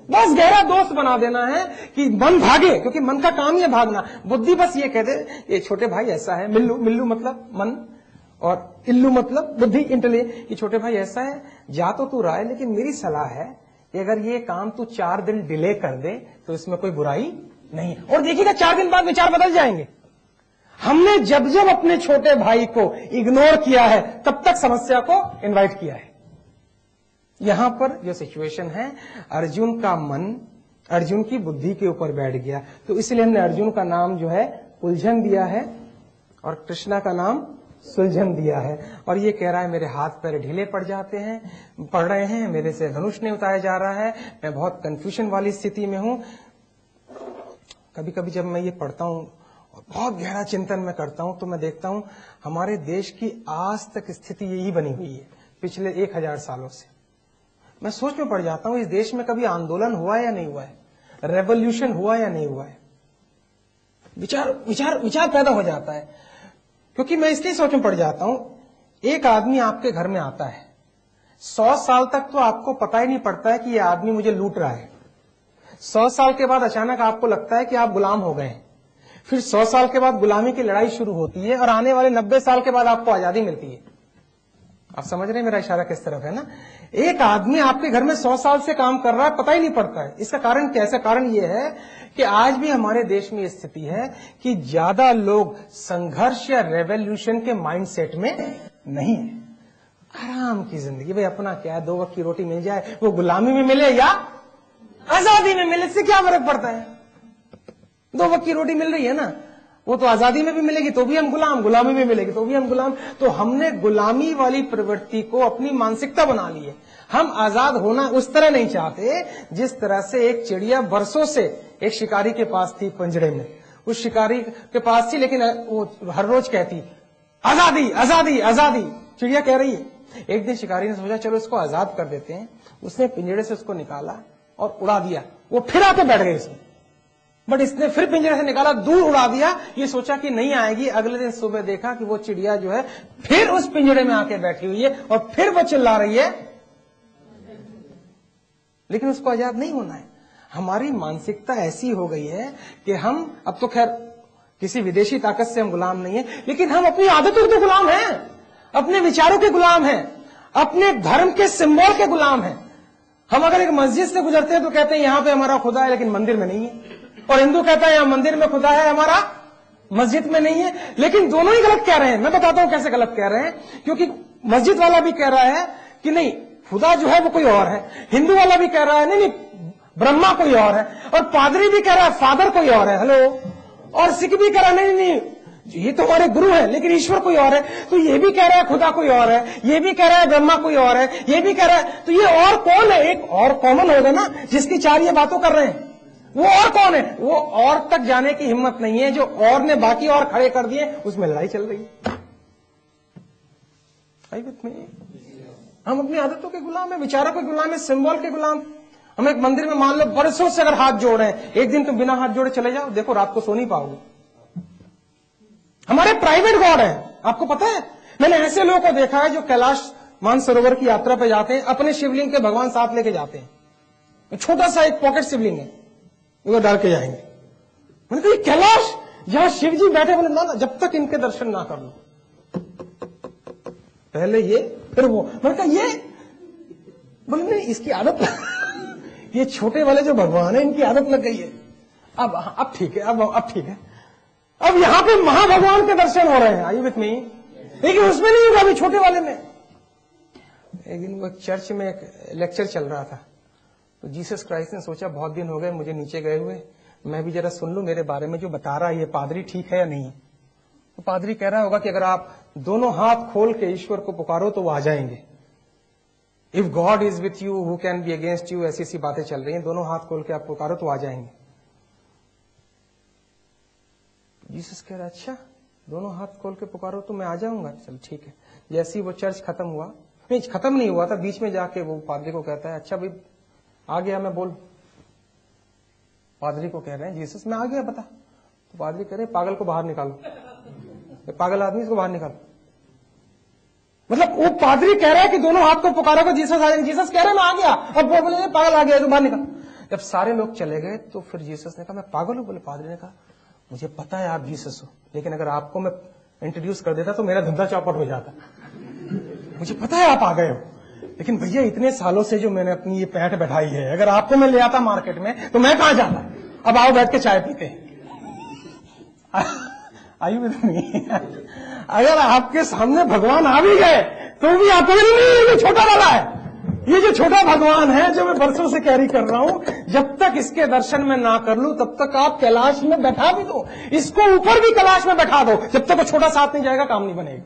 बस गहरा दोस्त बना देना है कि मन भागे, क्योंकि मन का काम ही है भागना। बुद्धि बस ये कह दे, ये छोटे भाई ऐसा है, मिल्लू, मिल्लू मतलब मन और इल्लू मतलब बुद्धि, इंटेलिजेंस, ये छोटे भाई ऐसा है, जा तो तू रहा है, लेकिन मेरी सलाह है कि अगर ये काम तू 4 दिन डिले कर दे तो इसमें कोई बुराई नहीं। और देखिएगा 4 दिन बाद विचार बदल जाएंगे। हमने जब जब अपने छोटे भाई को इग्नोर किया है तब तक समस्या को इनवाइट किया है। यहां पर जो सिचुएशन है, अर्जुन का मन अर्जुन की बुद्धि के ऊपर बैठ गया, तो इसलिए हमने अर्जुन का नाम जो है उलझन दिया है और कृष्णा का नाम सुलझन दिया है। और ये कह रहा है मेरे हाथ पैर ढीले पड़ जाते हैं, पड़ रहे हैं, मेरे से धनुष नहीं उतारा जा रहा है, मैं बहुत कंफ्यूजन वाली स्थिति में हूं। कभी कभी जब मैं ये पढ़ता हूं और बहुत गहरा चिंतन में करता हूं तो मैं देखता हूं हमारे देश की आज तक स्थिति यही बनी हुई है पिछले 1000 सालों से। मैं सोच में पड़ जाता हूं इस देश में कभी आंदोलन हुआ है या नहीं हुआ है, रेवोल्यूशन हुआ या नहीं हुआ है। विचार पैदा हो जाता है, क्योंकि मैं इसलिए सोच में पड़ जाता हूं, एक आदमी आपके घर में आता है, 100 साल तक तो आपको पता ही नहीं पड़ता है कि यह आदमी मुझे लूट रहा है। 100 साल के बाद अचानक आपको लगता है कि आप गुलाम हो गए। फिर 100 साल के बाद गुलामी की लड़ाई शुरू होती है और आने वाले 90 साल के बाद आपको आजादी मिलती है। आप समझ रहे हैं मेरा इशारा किस तरफ है ना? एक आदमी आपके घर में 100 साल से काम कर रहा है, पता ही नहीं पड़ता है। इसका कारण कैसा? कारण यह है कि आज भी हमारे देश में स्थिति है कि ज्यादा लोग संघर्ष या रेवोल्यूशन के माइंडसेट में नहीं है। आराम की जिंदगी, भाई अपना क्या है, 2 वक्त की रोटी मिल जाए, वो गुलामी में मिले या आजादी में मिले, इससे क्या फर्क पड़ता है? 2 वक्त की रोटी मिल रही है ना, वो तो आजादी में भी मिलेगी तो भी हम गुलाम, गुलामी में मिलेगी तो भी हम गुलाम। तो हमने गुलामी वाली प्रवृत्ति को अपनी मानसिकता बना ली है। हम आजाद होना उस तरह नहीं चाहते जिस तरह से एक चिड़िया वर्षों से एक शिकारी के पास थी पिंजड़े में, उस शिकारी के पास थी, लेकिन वो हर रोज कहती आजादी आजादी आजादी, चिड़िया कह रही है। एक दिन शिकारी ने सोचा चलो इसको आजाद कर देते हैं, उसने पिंजड़े से उसको निकाला और उड़ा दिया। वो फिर आके बैठ गई इसमें, बट इसने फिर पिंजरे से निकाला, दूर उड़ा दिया। ये सोचा कि नहीं आएगी। अगले दिन सुबह देखा कि वो चिड़िया जो है फिर उस पिंजरे में आके बैठी हुई है और फिर वो चिल्ला रही है, लेकिन उसको आजाद नहीं होना है। हमारी मानसिकता ऐसी हो गई है कि हम, अब तो खैर किसी विदेशी ताकत से हम गुलाम नहीं है, लेकिन हम अपनी आदतों के गुलाम हैं, अपने विचारों के गुलाम हैं, अपने धर्म के सिंबल के गुलाम हैं। हम अगर एक मस्जिद से गुजरते हैं तो कहते हैं यहां पे हमारा खुदा है, लेकिन मंदिर में नहीं है। और हिंदू कहता है यहां मंदिर में खुदा है, हमारा मस्जिद में नहीं है। लेकिन दोनों ही गलत कह रहे हैं। मैं बताता हूं कैसे गलत कह रहे हैं। क्योंकि मस्जिद वाला भी कह रहा है कि नहीं खुदा जो है वो कोई और है, हिंदू वाला भी कह रहा है नहीं ब्रह्मा कोई और है, और पादरी भी कह रहा है फादर कोई और है, हेलो, और सिख भी कह रहा है नहीं ये तो हमारे गुरु है लेकिन ईश्वर कोई और है। तो ये भी कह रहा है खुदा कोई और है, ये भी कह रहा है ब्रह्मा कोई और है, ये भी कह रहा है। तो ये और कौन है? एक और कॉमन होगा ना जिसकी चार ये बातों कर रहे हैं। वो और कौन है? वो और तक जाने की हिम्मत नहीं है। जो और ने बाकी और खड़े कर दिए, उसमें लड़ाई चल रही है। हम अपनी आदतों के गुलाम है, विचारों के गुलाम है, सिंबल के गुलाम। हम एक मंदिर में मान लो बरसों से अगर हाथ जोड़े हैं, एक दिन तुम बिना हाथ जोड़े चले जाओ, देखो रात को सो नहीं पाओगे। हमारे प्राइवेट गॉड है, आपको पता है। मैंने ऐसे लोगों को देखा है जो कैलाश मानसरोवर की यात्रा पे जाते हैं, अपने शिवलिंग के भगवान साथ लेके जाते हैं। छोटा सा एक पॉकेट शिवलिंग है, वो डाल के जाएंगे। मैंने कहा कैलाश जहां शिव जी बैठे, बोले ना जब तक इनके दर्शन ना कर लो, पहले ये फिर वो। मैंने कहा ये, बोले नहीं इसकी आदत ये छोटे वाले जो भगवान है इनकी आदत लग गई है। अब ठीक है, अब ठीक है। अब यहां पे महाभगवान के दर्शन हो रहे हैं, आर यू विथ मी? लेकिन उसमें नहीं होगा, अभी छोटे वाले में। एक दिन वो चर्च में एक लेक्चर चल रहा था, तो जीसस क्राइस्ट ने सोचा बहुत दिन हो गए मुझे नीचे गए हुए, मैं भी जरा सुन लूं मेरे बारे में जो बता रहा है ये पादरी ठीक है या नहीं। तो पादरी कह रहा होगा कि अगर आप दोनों हाथ खोल के ईश्वर को पुकारो तो वो आ जाएंगे। If God is with you who can be against you, ऐसी ऐसी बातें चल रही हैं। दोनों हाथ खोल के आप पुकारो तो आ जाएंगे। जीसस कह रहा अच्छा दोनों हाथ खोल के पुकारो तो मैं आ जाऊंगा। चल ठीक है। जैसे ही वो चर्च खत्म हुआ, नहीं खत्म नहीं हुआ था, बीच में जाके वो पादरी को कहता है अच्छा भाई आ गया मैं, बोल। पादरी को कह रहे हैं जीसस मैं आ गया बता। तो पादरी कह रहे पागल को बाहर निकालो, पागल आदमी इसको बाहर निकालो। मतलब वो पादरी कह रहा है कि दोनों हाथ को पुकारोगे जीसस आ जाएंगे। जीसस कह रहे हैं मैं आ गया, और बोले पागल आ गया तो बाहर निकाल। जब सारे लोग चले गए तो फिर जीसस ने कहा मैं पागल हूं? बोले पादरी ने कहा मुझे पता है आप जीसस हो, लेकिन अगर आपको मैं इंट्रोड्यूस कर देता तो मेरा धंधा चौपट हो जाता। मुझे पता है आप आ गए हो, लेकिन भैया इतने सालों से जो मैंने अपनी ये पैंट बैठाई है, अगर आपको मैं ले आता मार्केट में तो मैं कहां जाता। अब आओ बैठ के चाय पीते हैं। आयु नहीं, अगर आपके सामने भगवान आ भी गए तो भी आपको नहीं, ये छोटा वाला है, ये जो छोटा भगवान है जो मैं बरसों से कैरी कर रहा हूं, जब तक इसके दर्शन में ना कर लूं तब तक आप कैलाश में बैठा भी दो, इसको ऊपर भी कैलाश में बैठा दो, जब तक वो छोटा साथ नहीं जाएगा काम नहीं बनेगा।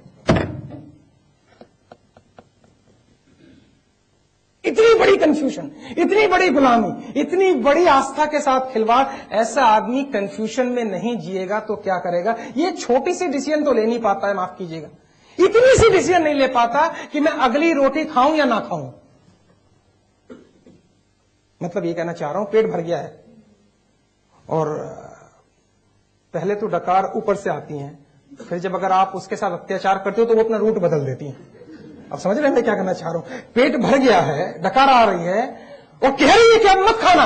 इतनी बड़ी कंफ्यूजन, इतनी बड़ी गुलामी, इतनी बड़ी आस्था के साथ खिलवाड़, ऐसा आदमी कंफ्यूजन में नहीं जिएगा तो क्या करेगा? ये छोटी सी डिसीजन तो ले नहीं पाता है, माफ कीजिएगा, इतनी सी डिसीजन नहीं ले पाता कि मैं अगली रोटी खाऊं या ना खाऊं। मतलब ये कहना चाह रहा हूं पेट भर गया है और पहले तो डकार ऊपर से आती हैं, फिर जब अगर आप उसके साथ अत्याचार करते हो तो वो अपना रूट बदल देती हैं। अब समझ रहे हैं मैं क्या कहना चाह रहा हूं? पेट भर गया है, डकार आ रही है और कह रही है कि अब मत खाना,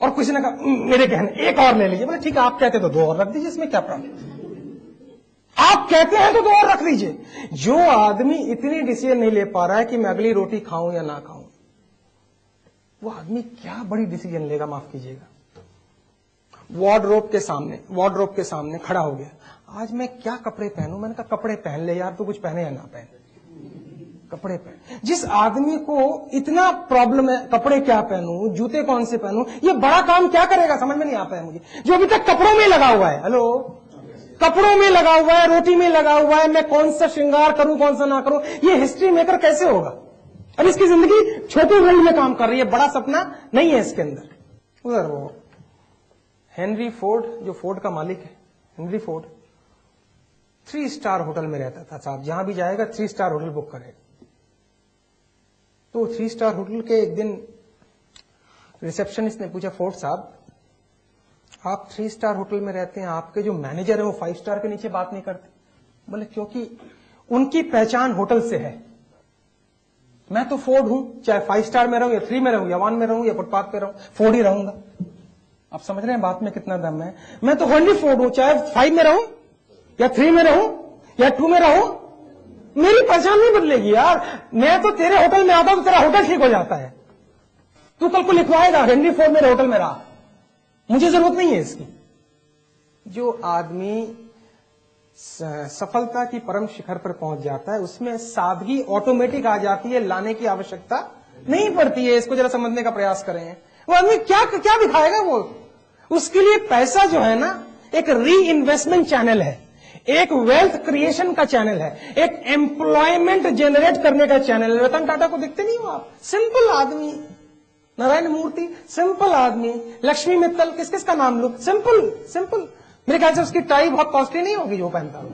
और किसी ने कहा मेरे कहने एक और ले लीजिए। बोले ठीक है आप कहते तो दो और रख दीजिए, इसमें क्या प्रॉब्लम। आप कहते हैं तो दो और रख लीजिए। जो आदमी इतनी डिसीजन नहीं ले पा रहा है कि मैं अगली रोटी खाऊं या ना खाऊं, वो आदमी क्या बड़ी डिसीजन लेगा, माफ कीजिएगा। वार्डरोब के सामने खड़ा हो गया, आज मैं क्या कपड़े पहनूं? मैंने कहा कपड़े पहन ले यार, तू कुछ पहने या ना पहने, कपड़े पहन। जिस आदमी को इतना प्रॉब्लम है कपड़े क्या पहनूं, जूते कौन से पहनूं, ये बड़ा काम क्या करेगा, समझ में नहीं आता है मुझे, जो अभी तक कपड़ों में लगा हुआ है। हेलो, कपड़ों में लगा हुआ है, रोटी में लगा हुआ है, मैं कौन सा श्रृंगार करूं कौन सा ना करूं, ये हिस्ट्री मेकर कैसे होगा? अब इसकी जिंदगी छोटे वर्ल्ड में काम कर रही है, बड़ा सपना नहीं है इसके अंदर। उधर वो हेनरी फोर्ड, जो फोर्ड का मालिक है, हेनरी फोर्ड 3 स्टार होटल में रहता था साहब, जहां भी जाएगा 3 स्टार होटल बुक करेगा। तो 3 स्टार होटल के एक दिन रिसेप्शनिस्ट ने पूछा, फोर्ड साहब आप 3 स्टार होटल में रहते हैं, आपके जो मैनेजर है वो 5 स्टार के नीचे बात नहीं करते? बोले क्योंकि उनकी पहचान होटल से है। मैं तो फोर्ड हूं, चाहे 5 स्टार में रहूं या 3 में रहूं या 1 में रहूं या फुटपाथ पे रहूं, फोर्ड ही रहूंगा। आप समझ रहे हैं बात में कितना दम है? मैं तो ओनली फोर्ड हूं, चाहे 5 में रहूं या 3 में रहूं या 2 में रहूं, मेरी पहचान नहीं बदलेगी यार। मैं तो तेरे होटल में आता हूं तो तेरा होटल ठीक हो जाता है। तू कल को लिखवाएगा हेनरी फोर्ड मेरे होटल में रहा, मुझे जरूरत नहीं है इसकी। जो आदमी सफलता की परम शिखर पर पहुंच जाता है, उसमें सादगी ऑटोमेटिक आ जाती है, लाने की आवश्यकता नहीं पड़ती है। इसको जरा समझने का प्रयास करें। वो आदमी क्या क्या दिखाएगा? वो उसके लिए पैसा जो है ना, एक री इन्वेस्टमेंट चैनल है, एक वेल्थ क्रिएशन का चैनल है, एक एम्प्लॉयमेंट जनरेट करने का चैनल है। रतन टाटा को देखते नहीं हो आप? सिंपल आदमी। नारायण मूर्ति सिंपल आदमी। लक्ष्मी मित्तल, किस किस का नाम लो, सिंपल सिंपल। मेरे ख्याल से उसकी टाई बहुत कॉस्टली नहीं होगी जो पहनता हूं,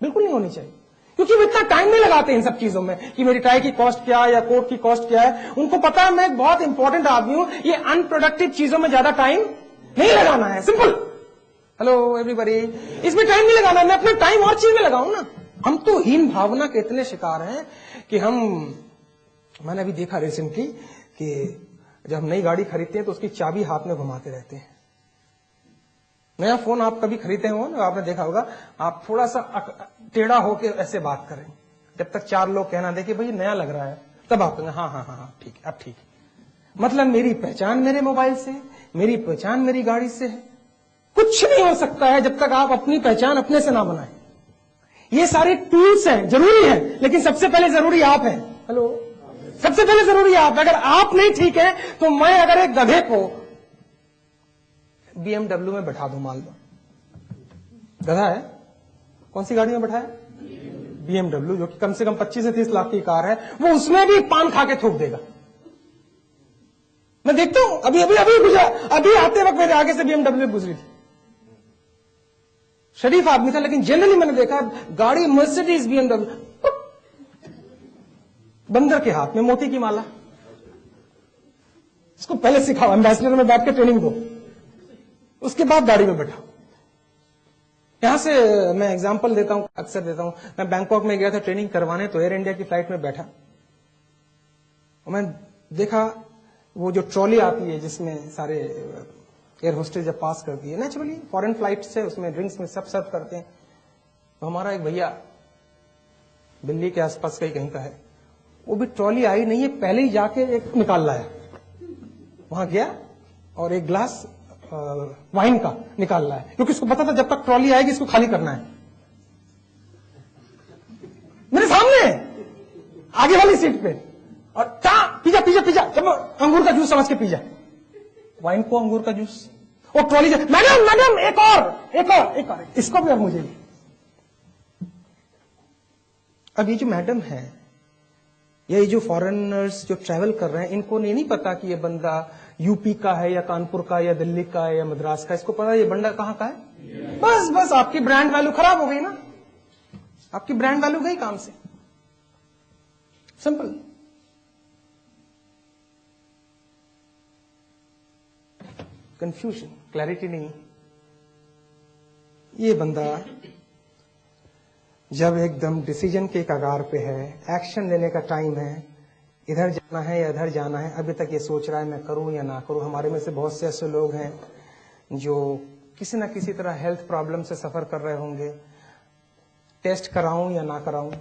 बिल्कुल नहीं होनी चाहिए, क्योंकि वो इतना टाइम नहीं लगाते इन सब चीजों में कि मेरी टाई की कॉस्ट क्या है या कोट की कॉस्ट क्या है। उनको पता है मैं एक बहुत इंपॉर्टेंट आदमी हूं, ये अनप्रोडक्टिव चीजों में ज्यादा टाइम नहीं लगाना है। सिंपल। हेलो एवरीबॉडी, इसमें टाइम नहीं लगाना, मैं अपना टाइम और चीज में लगाऊं ना। हम तो हीन भावना के इतने शिकार हैं कि मैंने अभी देखा रिसेंटली कि जब हम नई गाड़ी खरीदते हैं तो उसकी चाबी हाथ में घुमाते रहते हैं। नया फोन आप कभी खरीदते हो ना, आपने देखा होगा, आप थोड़ा सा टेढ़ा होके ऐसे बात करें, जब तक 4 लोग कहना दे कि भाई नया लग रहा है, तब आप कहेंगे हाँ हाँ हाँ हाँ ठीक है, अब ठीक है। मतलब मेरी पहचान मेरे मोबाइल से है, मेरी पहचान मेरी गाड़ी से है। कुछ नहीं हो सकता है जब तक आप अपनी पहचान अपने से ना बनाएं। ये सारे टूल्स हैं, जरूरी है, लेकिन सबसे पहले जरूरी आप हैं। हेलो, सबसे पहले जरूरी आप। अगर आप नहीं ठीक है तो मैं अगर एक गधे को BMW में बैठा दूं, मान लो गधा है, कौन सी गाड़ी में बैठा है? BMW, जो कि कम से कम 25 से 30 लाख की कार है, वो उसमें भी पान खा के थूक देगा। मैं देखता हूं, अभी अभी अभी गुजरा, अभी आते वक्त मेरे आगे से BMW गुजरी थी, शरीफ आदमी था, लेकिन जनरली मैंने देखा गाड़ी मर्सिडीज BMW, बंदर के हाथ में मोती की माला। इसको पहले सिखाओ, एम्बेसडर में बैठ के ट्रेनिंग दो, उसके बाद गाड़ी में बैठाओ। यहां से मैं एग्जांपल देता हूं, अक्सर देता हूं। मैं बैंकॉक में गया था ट्रेनिंग करवाने, तो एयर इंडिया की फ्लाइट में बैठा और मैं देखा वो जो ट्रॉली आती है जिसमें सारे एयर होस्टेज जब पास करती है, नेचुरली फॉरेन फ्लाइट से उसमें ड्रिंक्स में सब सर्व करते हैं। तो हमारा एक भैया दिल्ली के आसपास कहीं का है, वो भी ट्रॉली आई नहीं है, पहले ही जाके एक निकाल लाया, वहां गया और एक ग्लास वाइन का निकाल लाया, क्योंकि उसको पता था जब तक ट्रॉली आएगी इसको खाली करना है। मेरे सामने आगे वाली सीट पे, और पीजा पीजा पीजा, चलो अंगूर का जूस समझ के पीजा, वाइन को अंगूर का जूस, और ट्रॉली मैडम मैडम एक और, इसको भी और मुझे भी। अब ये जो मैडम है, ये जो फॉरेनर्स जो ट्रैवल कर रहे हैं, इनको नहीं पता कि ये बंदा यूपी का है या कानपुर का या दिल्ली का है या मद्रास का। इसको पता है ये बंदा कहां का है। बस आपकी ब्रांड वैल्यू खराब हो गई ना, आपकी ब्रांड वैल्यू गई काम से। सिंपल। कंफ्यूजन, क्लैरिटी नहीं। ये बंदा जब एकदम डिसीजन के कगार पे है, एक्शन लेने का टाइम है, इधर जाना है या इधर जाना है, अभी तक ये सोच रहा है मैं करूं या ना करूं। हमारे में से बहुत से ऐसे लोग हैं जो किसी ना किसी तरह हेल्थ प्रॉब्लम से सफर कर रहे होंगे, टेस्ट कराऊं या ना कराऊं,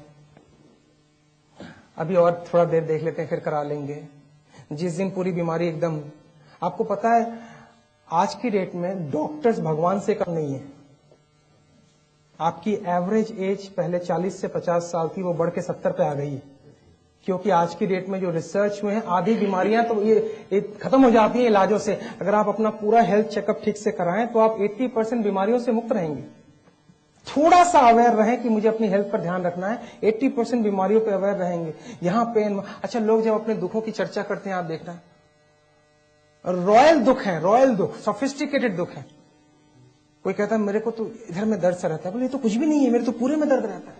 अभी और थोड़ा देर देख लेते हैं फिर करा लेंगे। जिस दिन पूरी बीमारी एकदम, आपको पता है आज की डेट में डॉक्टर्स भगवान से कम नहीं है। आपकी एवरेज एज पहले 40 से 50 साल थी, वो बढ़ के 70 पे आ गई है, क्योंकि आज की डेट में जो रिसर्च हुए हैं, आधी बीमारियां तो ये खत्म हो जाती हैं इलाजों से। अगर आप अपना पूरा हेल्थ चेकअप ठीक से कराएं तो आप 80% बीमारियों से मुक्त रहेंगे। थोड़ा सा अवेयर रहें कि मुझे अपनी हेल्थ पर ध्यान रखना है। 80% बीमारियों पे अवेयर रहेंगे। यहां पेन, अच्छा लोग जब अपने दुखों की चर्चा करते हैं, आप देखना रॉयल दुख है, रॉयल दुख, सोफिस्टिकेटेड दुख है। कोई कहता है मेरे को तो इधर में दर्द सा रहता है, बोले ये तो कुछ भी नहीं है, मेरे तो पूरे में दर्द रहता है।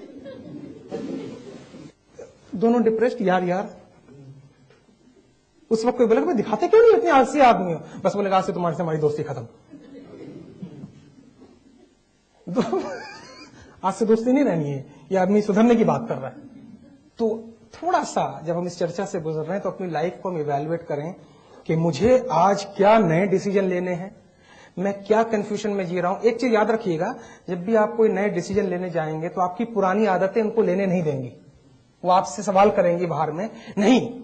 दोनों डिप्रेस्ड, यार उस वक्त कोई बोलेगा मैं दिखाते क्यों नहीं इतने आलसी आदमी हो, बस बोलेगा आज से तुम्हारे से हमारी दोस्ती खत्म। आज से दोस्ती नहीं रहनी है, ये आदमी सुधरने की बात कर रहा है। तो थोड़ा सा जब हम इस चर्चा से गुजर रहे हैं तो अपनी लाइफ को हम इवैल्यूएट करें कि मुझे आज क्या नए डिसीजन लेने हैं, मैं क्या कंफ्यूजन में जी रहा हूं। एक चीज याद रखिएगा, जब भी आप कोई नए डिसीजन लेने जाएंगे तो आपकी पुरानी आदतें उनको लेने नहीं देंगी। वो आपसे सवाल करेंगी बाहर में, नहीं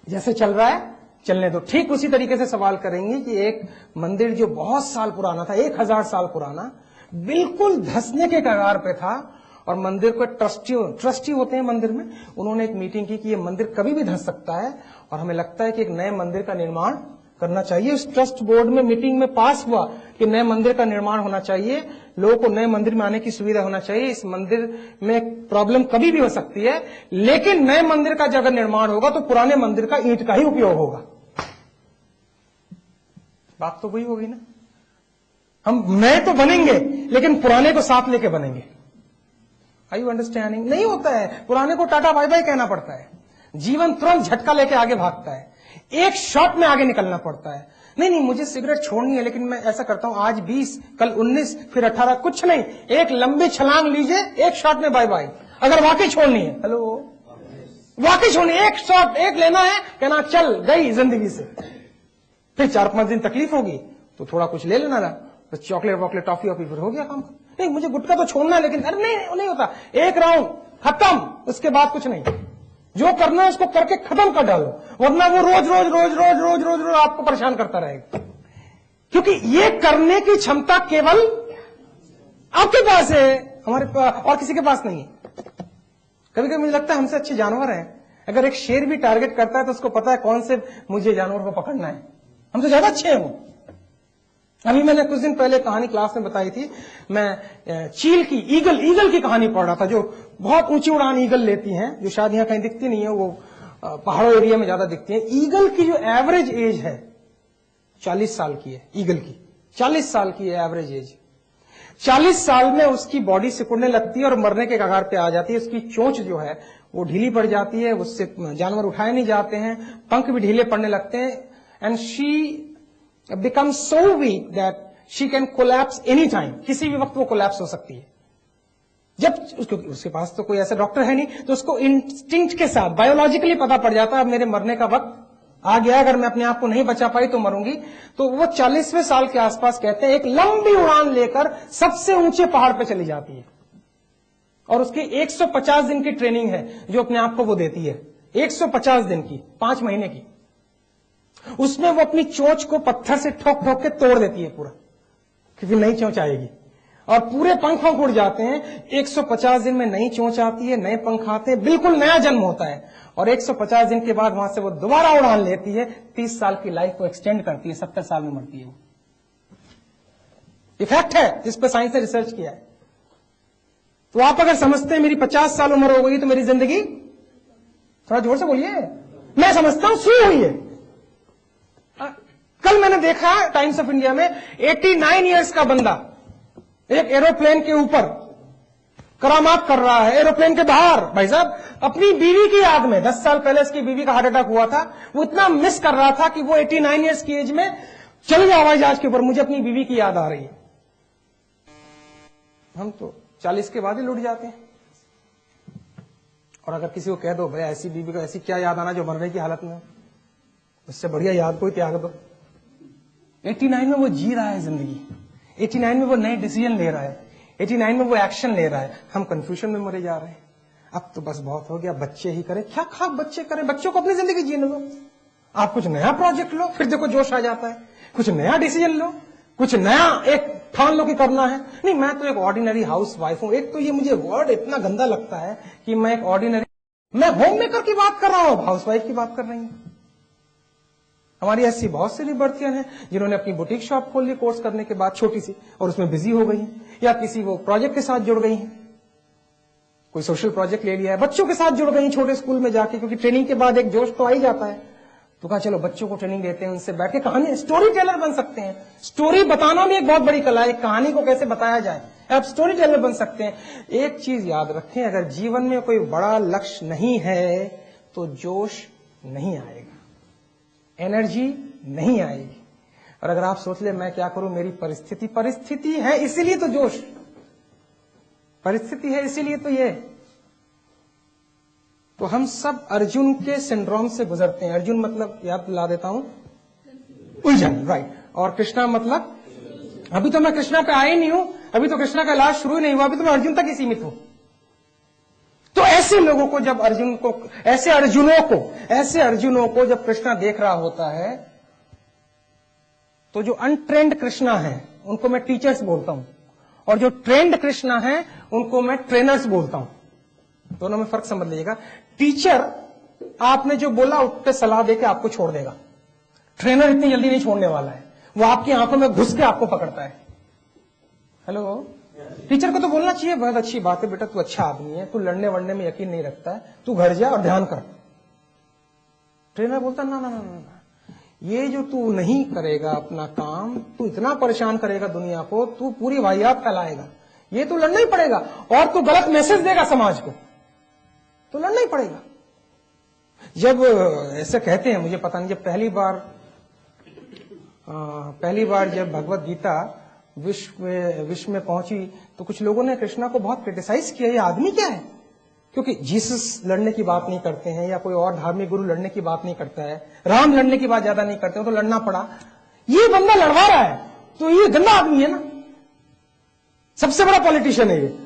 जैसे चल रहा है चलने दो। ठीक उसी तरीके से सवाल करेंगी कि एक मंदिर जो बहुत साल पुराना था, 1000 साल पुराना, बिल्कुल धंसने के कगार पे था, और मंदिर को ट्रस्टी होते हैं मंदिर में, उन्होंने एक मीटिंग की कि ये मंदिर कभी भी धंस सकता है और हमें लगता है कि एक नए मंदिर का निर्माण करना चाहिए। उस ट्रस्ट बोर्ड में मीटिंग में पास हुआ कि नए मंदिर का निर्माण होना चाहिए, लोगों को नए मंदिर में आने की सुविधा होना चाहिए। इस मंदिर में प्रॉब्लम कभी भी हो सकती है, लेकिन नए मंदिर का जब निर्माण होगा तो पुराने मंदिर का ईंट का ही उपयोग होगा। बात तो वही होगी ना, हम नए तो बनेंगे लेकिन पुराने को साथ लेके बनेंगे। Are you understanding? नहीं होता है, पुराने को टाटा बाय बाय कहना पड़ता है। जीवन तुरंत झटका लेके आगे भागता है, एक शॉट में आगे निकलना पड़ता है। नहीं मुझे सिगरेट छोड़नी है, लेकिन मैं ऐसा करता हूं आज 20, कल 19, फिर 18, कुछ नहीं, एक लंबी छलांग लीजिए, एक शॉट में बाय बाय। अगर वाकई छोड़नी है, हेलो वाकई छोड़नी, एक शॉट एक लेना है, कहना चल गई जिंदगी से। फिर 4-5 दिन तकलीफ होगी तो थोड़ा कुछ ले लेना था, तो चॉकलेट वॉकलेट टॉफी वॉफी, फिर हो गया काम। नहीं मुझे गुटखा तो छोड़ना है, लेकिन अरे नहीं होता, एक राउंड खत्म, उसके बाद कुछ नहीं। जो करना है उसको करके खत्म कर डालो, वरना वो रोज आपको परेशान करता रहेगा। क्योंकि ये करने की क्षमता केवल आपके पास है, हमारे पास और किसी के पास नहीं है। कभी कभी मुझे लगता है हमसे अच्छे जानवर हैं। अगर एक शेर भी टारगेट करता है तो उसको पता है कौन से मुझे जानवर को पकड़ना है, हमसे ज्यादा अच्छे हैं वो। अभी मैंने कुछ दिन पहले कहानी क्लास में बताई थी, मैं चील की ईगल की कहानी पढ़ रहा था, जो बहुत ऊंची उड़ान ईगल लेती हैं, जो शायद यहां कहीं दिखती नहीं है, वो पहाड़ों एरिया में ज्यादा दिखती है। ईगल की जो एवरेज एज है 40 साल की है, ईगल की 40 साल की है एवरेज एज। 40 साल में उसकी बॉडी सिकुड़ने लगती है और मरने के कगार पे आ जाती है। उसकी चोंच जो है वो ढीली पड़ जाती है, उससे जानवर उठाए नहीं जाते हैं, पंख भी ढीले पड़ने लगते हैं, and she becomes so weak that she can collapse any time, किसी भी वक्त वो कोलैप्स हो सकती है। जब उसके पास तो कोई ऐसा डॉक्टर है नहीं, तो उसको इंस्टिंक्ट के साथ बायोलॉजिकली पता पड़ जाता है अब मेरे मरने का वक्त आ गया, अगर मैं अपने आप को नहीं बचा पाई तो मरूंगी। तो वो 40वें साल के आसपास कहते हैं एक लंबी उड़ान लेकर सबसे ऊंचे पहाड़ पे चली जाती है, और उसकी 150 दिन की ट्रेनिंग है जो अपने आप को वो देती है, 150 दिन की, 5 महीने की। उसमें वो अपनी चोंच को पत्थर से ठोक ठोक के तोड़ देती है पूरा, क्योंकि नई चोंच आएगी, और पूरे पंख उड़ जाते हैं। 150 दिन में नई चोंच आती है, नए पंख आते हैं, बिल्कुल नया जन्म होता है, और 150 दिन के बाद वहां से वो दोबारा उड़ान लेती है, 30 साल की लाइफ को एक्सटेंड करती है, 70 साल में मरती है वो। इफेक्ट है जिस पर साइंस ने रिसर्च किया है। तो आप अगर समझते हैं मेरी 50 साल उम्र हो गई तो मेरी जिंदगी, थोड़ा जोर से बोलिए, मैं समझता हूं सुई हुई है। कल मैंने देखा टाइम्स ऑफ इंडिया में 89 इयर्स का बंदा एक एरोप्लेन के ऊपर करामात कर रहा है, एरोप्लेन के बाहर। भाई साहब अपनी बीवी की याद में, 10 साल पहले उसकी बीवी का हार्ट अटैक हुआ था, वो इतना मिस कर रहा था कि वो 89 इयर्स की एज में चल गया हवाई जहाज के ऊपर, मुझे अपनी बीवी की याद आ रही है। हम तो 40 के बाद ही लुट जाते हैं। और अगर किसी को कह दो भाई ऐसी बीवी को ऐसी क्या याद आना जो मरने की हालत में, उससे बढ़िया याद कोई त्याग दो। 89 में वो जी रहा है जिंदगी, 89 में वो नए डिसीजन ले रहा है, 89 में वो एक्शन ले रहा है। हम कंफ्यूजन में मरे जा रहे हैं। अब तो बस बहुत हो गया, बच्चे ही करें, क्या खा बच्चे करें, बच्चों को अपनी जिंदगी जीने दो। आप कुछ नया प्रोजेक्ट लो, फिर देखो जोश आ जाता है, कुछ नया डिसीजन लो, कुछ नया एक ठान लो कि करना है। नहीं मैं तो एक ऑर्डिनरी हाउस वाइफ हूं। एक तो ये मुझे वर्ड इतना गंदा लगता है कि मैं एक ऑर्डिनरी, मैं होम मेकर की बात कर रहा हूं, हाउस वाइफ की बात कर रही हूं। हमारी ऐसी बहुत सी लिबर्टियन हैं जिन्होंने अपनी बुटीक शॉप खोल ली कोर्स करने के बाद, छोटी सी, और उसमें बिजी हो गई हैं, या किसी वो प्रोजेक्ट के साथ जुड़ गई हैं, कोई सोशल प्रोजेक्ट ले लिया है, बच्चों के साथ जुड़ गई छोटे स्कूल में जाके, क्योंकि ट्रेनिंग के बाद एक जोश तो आ ही जाता है। तो कहा चलो बच्चों को ट्रेनिंग देते हैं, उनसे बैठ के कहानी, स्टोरी टेलर बन सकते हैं। स्टोरी बताना भी एक बहुत बड़ी कला है, कहानी को कैसे बताया जाए, आप स्टोरी टेलर बन सकते हैं। एक चीज याद रखें, अगर जीवन में कोई बड़ा लक्ष्य नहीं है तो जोश नहीं आएगा, एनर्जी नहीं आएगी। और अगर आप सोच ले मैं क्या करूं, मेरी परिस्थिति है इसीलिए तो जोश, परिस्थिति है इसीलिए तो ये। तो हम सब अर्जुन के सिंड्रोम से गुजरते हैं। अर्जुन मतलब याद ला देता हूं, उलझन, राइट। और कृष्णा मतलब, अभी तो मैं कृष्णा पे आया ही नहीं हूं, अभी तो कृष्णा का इलाज शुरू ही नहीं हुआ, अभी तो मैं अर्जुन तक ही सीमित हूं। तो ऐसे लोगों को जब ऐसे अर्जुनों को जब कृष्णा देख रहा होता है, तो जो अनट्रेंड कृष्णा है उनको मैं टीचर्स बोलता हूं, और जो ट्रेंड कृष्णा है उनको मैं ट्रेनर्स बोलता हूं। दोनों में फर्क समझ लीजिएगा। टीचर आपने जो बोला उस पर सलाह देके आपको छोड़ देगा, ट्रेनर इतनी जल्दी नहीं छोड़ने वाला है, वो आपकी आंखों में घुस के आपको पकड़ता है। हेलो, टीचर को तो बोलना चाहिए बहुत अच्छी बात है बेटा, तू अच्छा आदमी है, तू लड़ने वड़ने में यकीन नहीं रखता है, तू घर जा और ध्यान कर। ट्रेनर बोलता ना ना ना ना, ये जो तू नहीं करेगा अपना काम, तू इतना परेशान करेगा दुनिया को, तू पूरी वाहियात फैलाएगा, ये तो लड़ना ही पड़ेगा, और तू गलत मैसेज देगा समाज को, तो लड़ना ही पड़ेगा। जब ऐसे कहते हैं, मुझे पता नहीं, जब पहली बार जब भगवत गीता विश्व में पहुंची तो कुछ लोगों ने कृष्णा को बहुत क्रिटिसाइज किया, ये आदमी क्या है, क्योंकि जीसस लड़ने की बात नहीं करते हैं, या कोई और धार्मिक गुरु लड़ने की बात नहीं करता है, राम लड़ने की बात ज्यादा नहीं करते हैं, तो लड़ना पड़ा। ये बंदा लड़वा रहा है तो ये गंदा आदमी है ना, सबसे बड़ा पॉलिटिशियन है ये।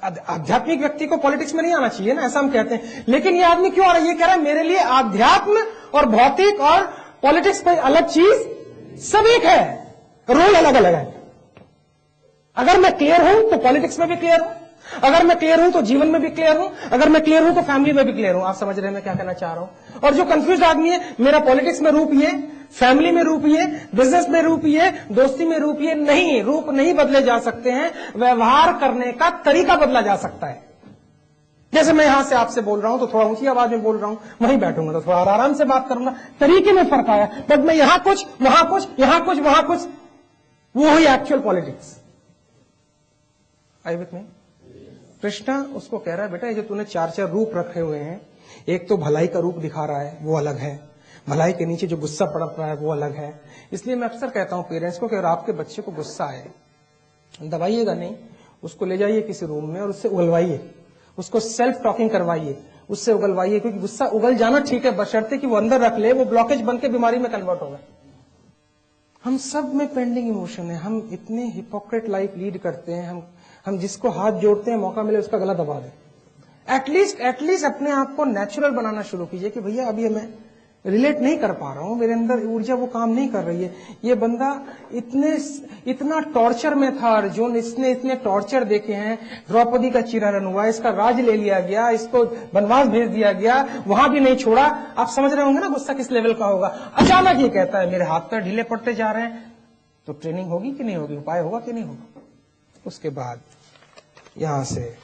आध्यात्मिक व्यक्ति को पॉलिटिक्स में नहीं आना चाहिए ना, ऐसा हम कहते हैं। लेकिन ये आदमी क्यों आ रहा है, ये कह रहा है मेरे लिए आध्यात्म और भौतिक और पॉलिटिक्स कोई अलग चीज सब एक है, रोल अलग अलग है। अगर मैं क्लियर हूं तो पॉलिटिक्स में भी क्लियर हूं, अगर मैं क्लियर हूं तो जीवन में भी क्लियर हूं, अगर मैं क्लियर हूं तो फैमिली में भी क्लियर हूं। आप समझ रहे हैं मैं क्या कहना चाह रहा हूं। और जो कंफ्यूज आदमी है, मेरा पॉलिटिक्स में रूप ये, फैमिली में रूप ये, बिजनेस में रूप ये, दोस्ती में रूप ये, नहीं, रूप नहीं बदले जा सकते हैं, व्यवहार करने का तरीका बदला जा सकता है। जैसे मैं यहां से आपसे बोल रहा हूं तो थोड़ा ऊंची आवाज में बोल रहा हूं, वहीं बैठूंगा तो थोड़ा आराम से बात करूंगा, तरीके में फर्क आया, बट मैं यहां कुछ, वहां कुछ, यहां कुछ, वहां कुछ, वो ही actual politics. I with me? Krishna उसको कह रहा है, बेटा ये जो तूने चार रूप रखे हुए हैं, एक तो भलाई का रूप दिखा रहा है, वो अलग है, भलाई के नीचे जो गुस्सा पड़ रहा है वो अलग है। इसलिए मैं अक्सर कहता हूं पेरेंट्स को कि अगर आपके बच्चे को गुस्सा आए, दबाइएगा नहीं, उसको ले जाइए किसी रूम में और उससे उगलवाइए, उसको सेल्फ टॉकिंग करवाइए, उससे उगलवाइए, क्योंकि गुस्सा उगल जाना ठीक है, बशर्ते कि वो अंदर रख ले, वो ब्लॉकेज बन के बीमारी में कन्वर्ट होगा। हम सब में पेंडिंग इमोशन है, हम इतने हिपोक्रेट लाइफ लीड करते हैं, हम जिसको हाथ जोड़ते हैं, मौका मिले उसका गला दबा दें। एटलीस्ट अपने आप को नेचुरल बनाना शुरू कीजिए कि भैया अभी मैं रिलेट नहीं कर पा रहा हूं, मेरे अंदर ऊर्जा वो काम नहीं कर रही है। ये बंदा इतना टॉर्चर में था अर्जुन, इसने इतने टॉर्चर देखे हैं, द्रौपदी का चिरहरण हुआ, इसका राज ले लिया गया, इसको वनवास भेज दिया गया, वहां भी नहीं छोड़ा। आप समझ रहे होंगे ना गुस्सा किस लेवल का होगा। अचानक ये कहता है मेरे हाथ पैर ढीले पड़ते जा रहे हैं, तो ट्रेनिंग होगी कि नहीं होगी, उपाय होगा कि नहीं होगा। उसके बाद यहां से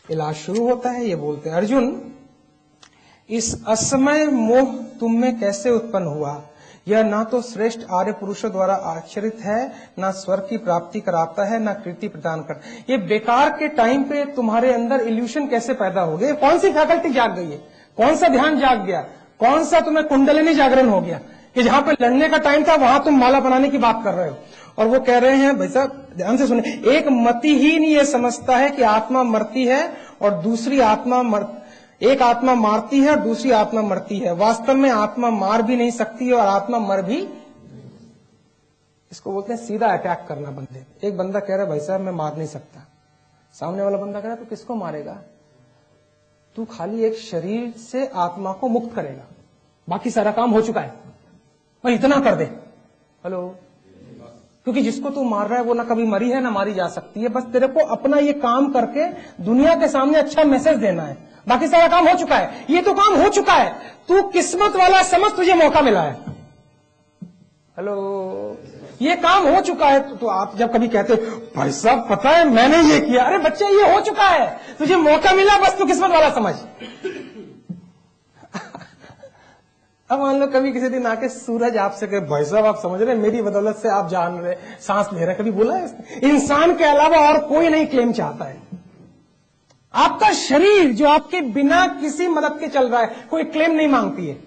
इलाज शुरू होता है। ये बोलते हैं, अर्जुन इस असमय मोह तुम में कैसे उत्पन्न हुआ, यह ना तो श्रेष्ठ आर्य पुरुषों द्वारा आचरित है, ना स्वर्ग की प्राप्ति कराता है, ना कीर्ति प्रदान कर। ये बेकार के टाइम पे तुम्हारे अंदर इल्यूशन कैसे पैदा हो गए, कौन सी फैकल्टी जाग गई है, कौन सा ध्यान जाग गया, कौन सा तुम्हें कुंडलिनी जागरण हो गया कि जहां पे लड़ने का टाइम था वहां तुम माला बनाने की बात कर रहे हो। और वो कह रहे हैं, भाई साहब ध्यान से सुने, एक मतिहीन ये समझता है कि आत्मा मरती है और दूसरी आत्मा एक आत्मा मारती है और दूसरी आत्मा मरती है। वास्तव में आत्मा मार भी नहीं सकती है और आत्मा मर भी, इसको बोलते हैं सीधा अटैक करना बंदे। एक बंदा कह रहा है भाई साहब मैं मार नहीं सकता, सामने वाला बंदा कह रहा है तू किसको मारेगा, तू खाली एक शरीर से आत्मा को मुक्त करेगा, बाकी सारा काम हो चुका है, और इतना कर दे। हेलो, क्योंकि जिसको तू मार रहा है वो ना कभी मरी है ना मारी जा सकती है, बस तेरे को अपना ये काम करके दुनिया के सामने अच्छा मैसेज देना है। बाकी सारा काम हो चुका है, ये तो काम हो चुका है, तू किस्मत वाला समझ, तुझे मौका मिला है। हेलो, ये काम हो चुका है। तो आप जब कभी कहते भाई साहब पता है मैंने ये किया, अरे बच्चे ये हो चुका है, तुझे मौका मिला, बस तू किस्मत वाला समझ। अब मान लो कभी किसी दिन आके सूरज आपसे कहे भाई साहब आप समझ रहे मेरी बदौलत से आप जान रहे, सांस ले रहे, कभी बोला है इसने? इंसान के अलावा और कोई नहीं क्लेम चाहता है। आपका शरीर जो आपके बिना किसी मदद के चल रहा है, कोई क्लेम नहीं मांगती है।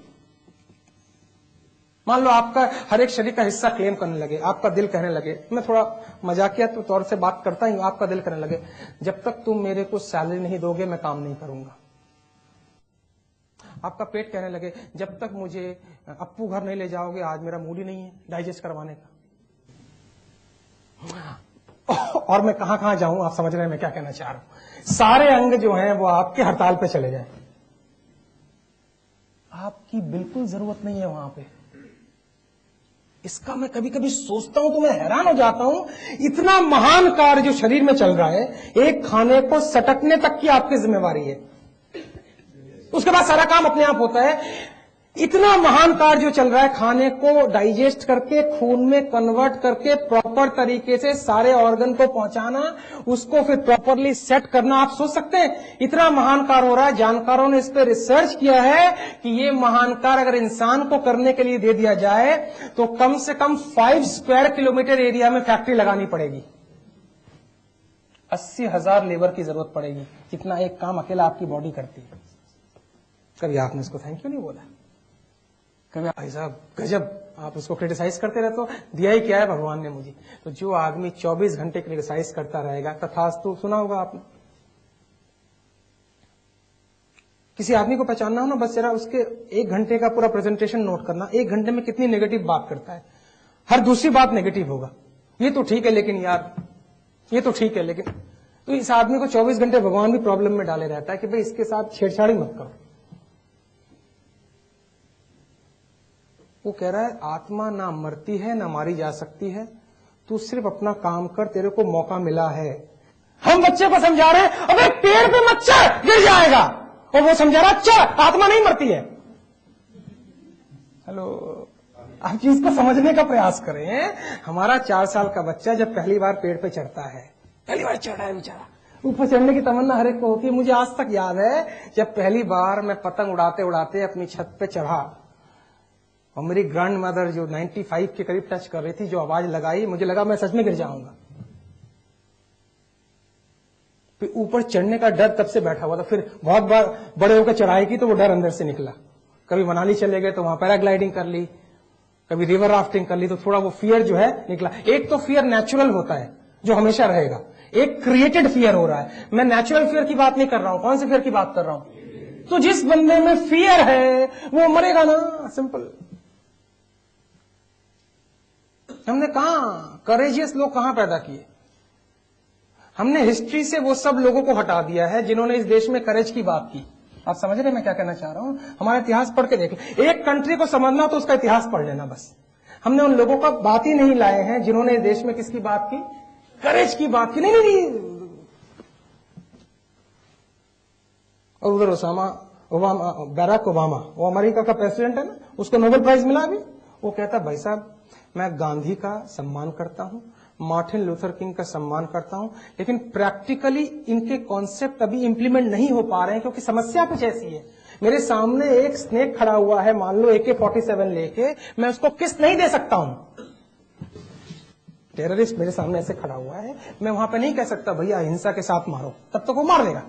मान लो आपका हर एक शरीर का हिस्सा क्लेम करने लगे, आपका दिल कहने लगे, मैं थोड़ा मजाकिया तौर से बात करता ही हूं, आपका दिल कहने लगे जब तक तुम मेरे को सैलरी नहीं दोगे मैं काम नहीं करूंगा। आपका पेट कहने लगे जब तक मुझे अप्पू घर नहीं ले जाओगे आज मेरा मूड ही नहीं है डाइजेस्ट करवाने का। और मैं कहां कहां जाऊं, आप समझ रहे हैं मैं क्या कहना चाह रहा हूं। सारे अंग जो हैं वो आपके हड़ताल पे चले जाएं, आपकी बिल्कुल जरूरत नहीं है वहां पे। इसका मैं कभी कभी सोचता हूं तो मैं हैरान हो जाता हूं, इतना महान कार्य जो शरीर में चल रहा है, एक खाने को सटकने तक की आपकी जिम्मेवारी है, उसके बाद सारा काम अपने आप होता है। इतना महान कार्य जो चल रहा है, खाने को डाइजेस्ट करके खून में कन्वर्ट करके प्रॉपर तरीके से सारे ऑर्गन को पहुंचाना, उसको फिर प्रॉपरली सेट करना, आप सोच सकते हैं इतना महान कार्य हो रहा है। जानकारों ने इस पर रिसर्च किया है कि ये महान कार्य अगर इंसान को करने के लिए दे दिया जाए तो कम से कम 5 स्क्वायर किलोमीटर एरिया में फैक्ट्री लगानी पड़ेगी, 80,000 लेबर की जरूरत पड़ेगी, जितना एक काम अकेला आपकी बॉडी करती है। कभी आपने इसको थैंक यू नहीं बोला? कभी भाई साहब गजब, आप उसको क्रिटिसाइज करते रहते हो, दिया ही क्या है भगवान ने मुझे। तो जो आदमी 24 घंटे क्रिटिसाइज करता रहेगा, तथास्तु सुना होगा आपने। किसी आदमी को पहचानना हो ना, बस जरा उसके 1 घंटे का पूरा प्रेजेंटेशन नोट करना, 1 घंटे में कितनी नेगेटिव बात करता है, हर दूसरी बात नेगेटिव होगा। ये तो ठीक है लेकिन यार, ये तो ठीक है लेकिन, तो इस आदमी को 24 घंटे भगवान भी प्रॉब्लम में डाले रहता है कि भाई इसके साथ छेड़छाड़ी मत करो। वो कह रहा है आत्मा ना मरती है ना मारी जा सकती है, तू सिर्फ अपना काम कर, तेरे को मौका मिला है। हम बच्चे को समझा रहे हैं अबे पेड़ पे मत चढ़ गिर जाएगा, और वो समझा रहा चढ़, आत्मा नहीं मरती है। हेलो, आप चीज को समझने का प्रयास करें। हमारा 4 साल का बच्चा जब पहली बार पेड़ पे चढ़ता है, पहली बार चढ़ा है बेचारा, ऊपर चढ़ने की तमन्ना हर एक को होती है। मुझे आज तक याद है जब पहली बार मैं पतंग उड़ाते उड़ाते अपनी छत पे चढ़ा और मेरी ग्रैंड मदर जो 95 के करीब टच कर रही थी, जो आवाज लगाई, मुझे लगा मैं सच में गिर जाऊंगा। फिर ऊपर चढ़ने का डर तब से बैठा हुआ था, फिर बहुत बार बड़े होकर चढ़ाई की तो वो डर अंदर से निकला। कभी मनाली चले गए तो वहां पैराग्लाइडिंग कर ली, कभी रिवर राफ्टिंग कर ली, तो थोड़ा वो फियर जो है निकला। एक तो फियर नेचुरल होता है जो हमेशा रहेगा, एक क्रिएटेड फियर हो रहा है। मैं नेचुरल फियर की बात नहीं कर रहा हूं, कौन से फियर की बात कर रहा हूं? तो जिस बंदे में फियर है वो मरेगा ना, सिंपल। हमने कहा करेजियस लोग कहां पैदा किए? हमने हिस्ट्री से वो सब लोगों को हटा दिया है जिन्होंने इस देश में करेज की बात की। आप समझ रहे हैं मैं क्या कहना चाह रहा हूं? हमारा इतिहास पढ़ के देख लो, एक कंट्री को समझना तो उसका इतिहास पढ़ लेना बस। हमने उन लोगों का बात ही नहीं लाए हैं जिन्होंने इस देश में किसकी बात की? करेज की बात की। नहीं नहीं नहीं, और उधर ओबामा, बैराक ओबामा, वो अमेरिका का प्रेसिडेंट है ना, उसको नोबेल प्राइज मिला अभी। वो कहता भाई साहब मैं गांधी का सम्मान करता हूं, मार्टिन लूथर किंग का सम्मान करता हूं, लेकिन प्रैक्टिकली इनके कॉन्सेप्ट अभी इंप्लीमेंट नहीं हो पा रहे हैं क्योंकि समस्या कुछ ऐसी है। मेरे सामने एक स्नेक खड़ा हुआ है, मान लो AK-47 लेके, मैं उसको किस नहीं दे सकता हूं। टेररिस्ट मेरे सामने ऐसे खड़ा हुआ है, मैं वहां पे नहीं कह सकता भैया अहिंसा के साथ मारो, तब तक वो मार देगा।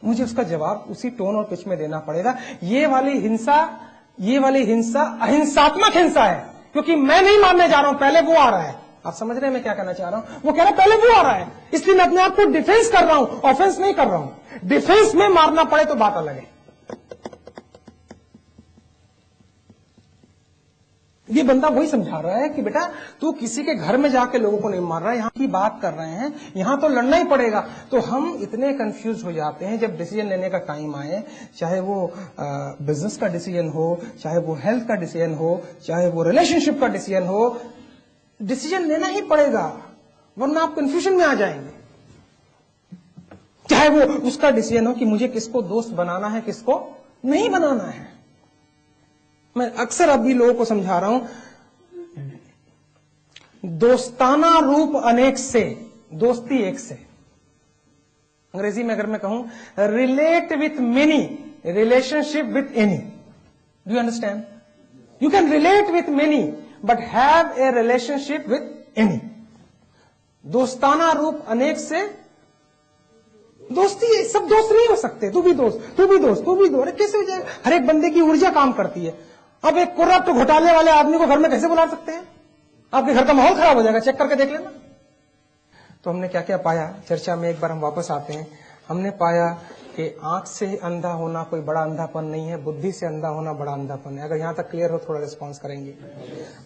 मुझे उसका जवाब उसी टोन और पिच में देना पड़ेगा। ये वाली हिंसा अहिंसात्मक हिंसा है, क्योंकि मैं नहीं मारने जा रहा हूं, पहले वो आ रहा है। आप समझ रहे हैं मैं क्या कहना चाह रहा हूं? वो कह रहा है पहले वो आ रहा है, इसलिए मैं अपने आप को डिफेंस कर रहा हूं, ऑफेंस नहीं कर रहा हूं। डिफेंस में मारना पड़े तो बात अलग है। ये बंदा वही समझा रहा है कि बेटा तू किसी के घर में जाके लोगों को नहीं मार रहा है, यहां की बात कर रहे हैं, यहां तो लड़ना ही पड़ेगा। तो हम इतने कंफ्यूज हो जाते हैं जब डिसीजन लेने का टाइम आए, चाहे वो बिजनेस का डिसीजन हो, चाहे वो हेल्थ का डिसीजन हो, चाहे वो रिलेशनशिप का डिसीजन हो, डिसीजन लेना ही पड़ेगा, वरना आप कंफ्यूजन में आ जाएंगे। चाहे वो उसका डिसीजन हो कि मुझे किसको दोस्त बनाना है, किसको नहीं बनाना है। मैं अक्सर अभी लोगों को समझा रहा हूं, दोस्ताना रूप अनेक से, दोस्ती एक से। अंग्रेजी में अगर मैं कहूं, relate with many, relationship with any. Do you understand? You can relate with many but have a relationship with any. दोस्ताना रूप अनेक से, दोस्ती सब दोस्त नहीं हो सकते। तू भी दोस्त, तू भी दोस्त, तू भी दोस्त, अरे कैसे हो जाएगा? हर एक बंदे की ऊर्जा काम करती है। अब एक करप्ट घोटाले वाले आदमी को घर में कैसे बुला सकते हैं? आपके घर का माहौल खराब हो जाएगा, चेक करके देख लेना। तो हमने क्या क्या पाया चर्चा में, एक बार हम वापस आते हैं। हमने पाया कि आंख से अंधा होना कोई बड़ा अंधापन नहीं है, बुद्धि से अंधा होना बड़ा अंधापन है। अगर यहां तक क्लियर हो, थोड़ा रिस्पॉन्स करेंगे।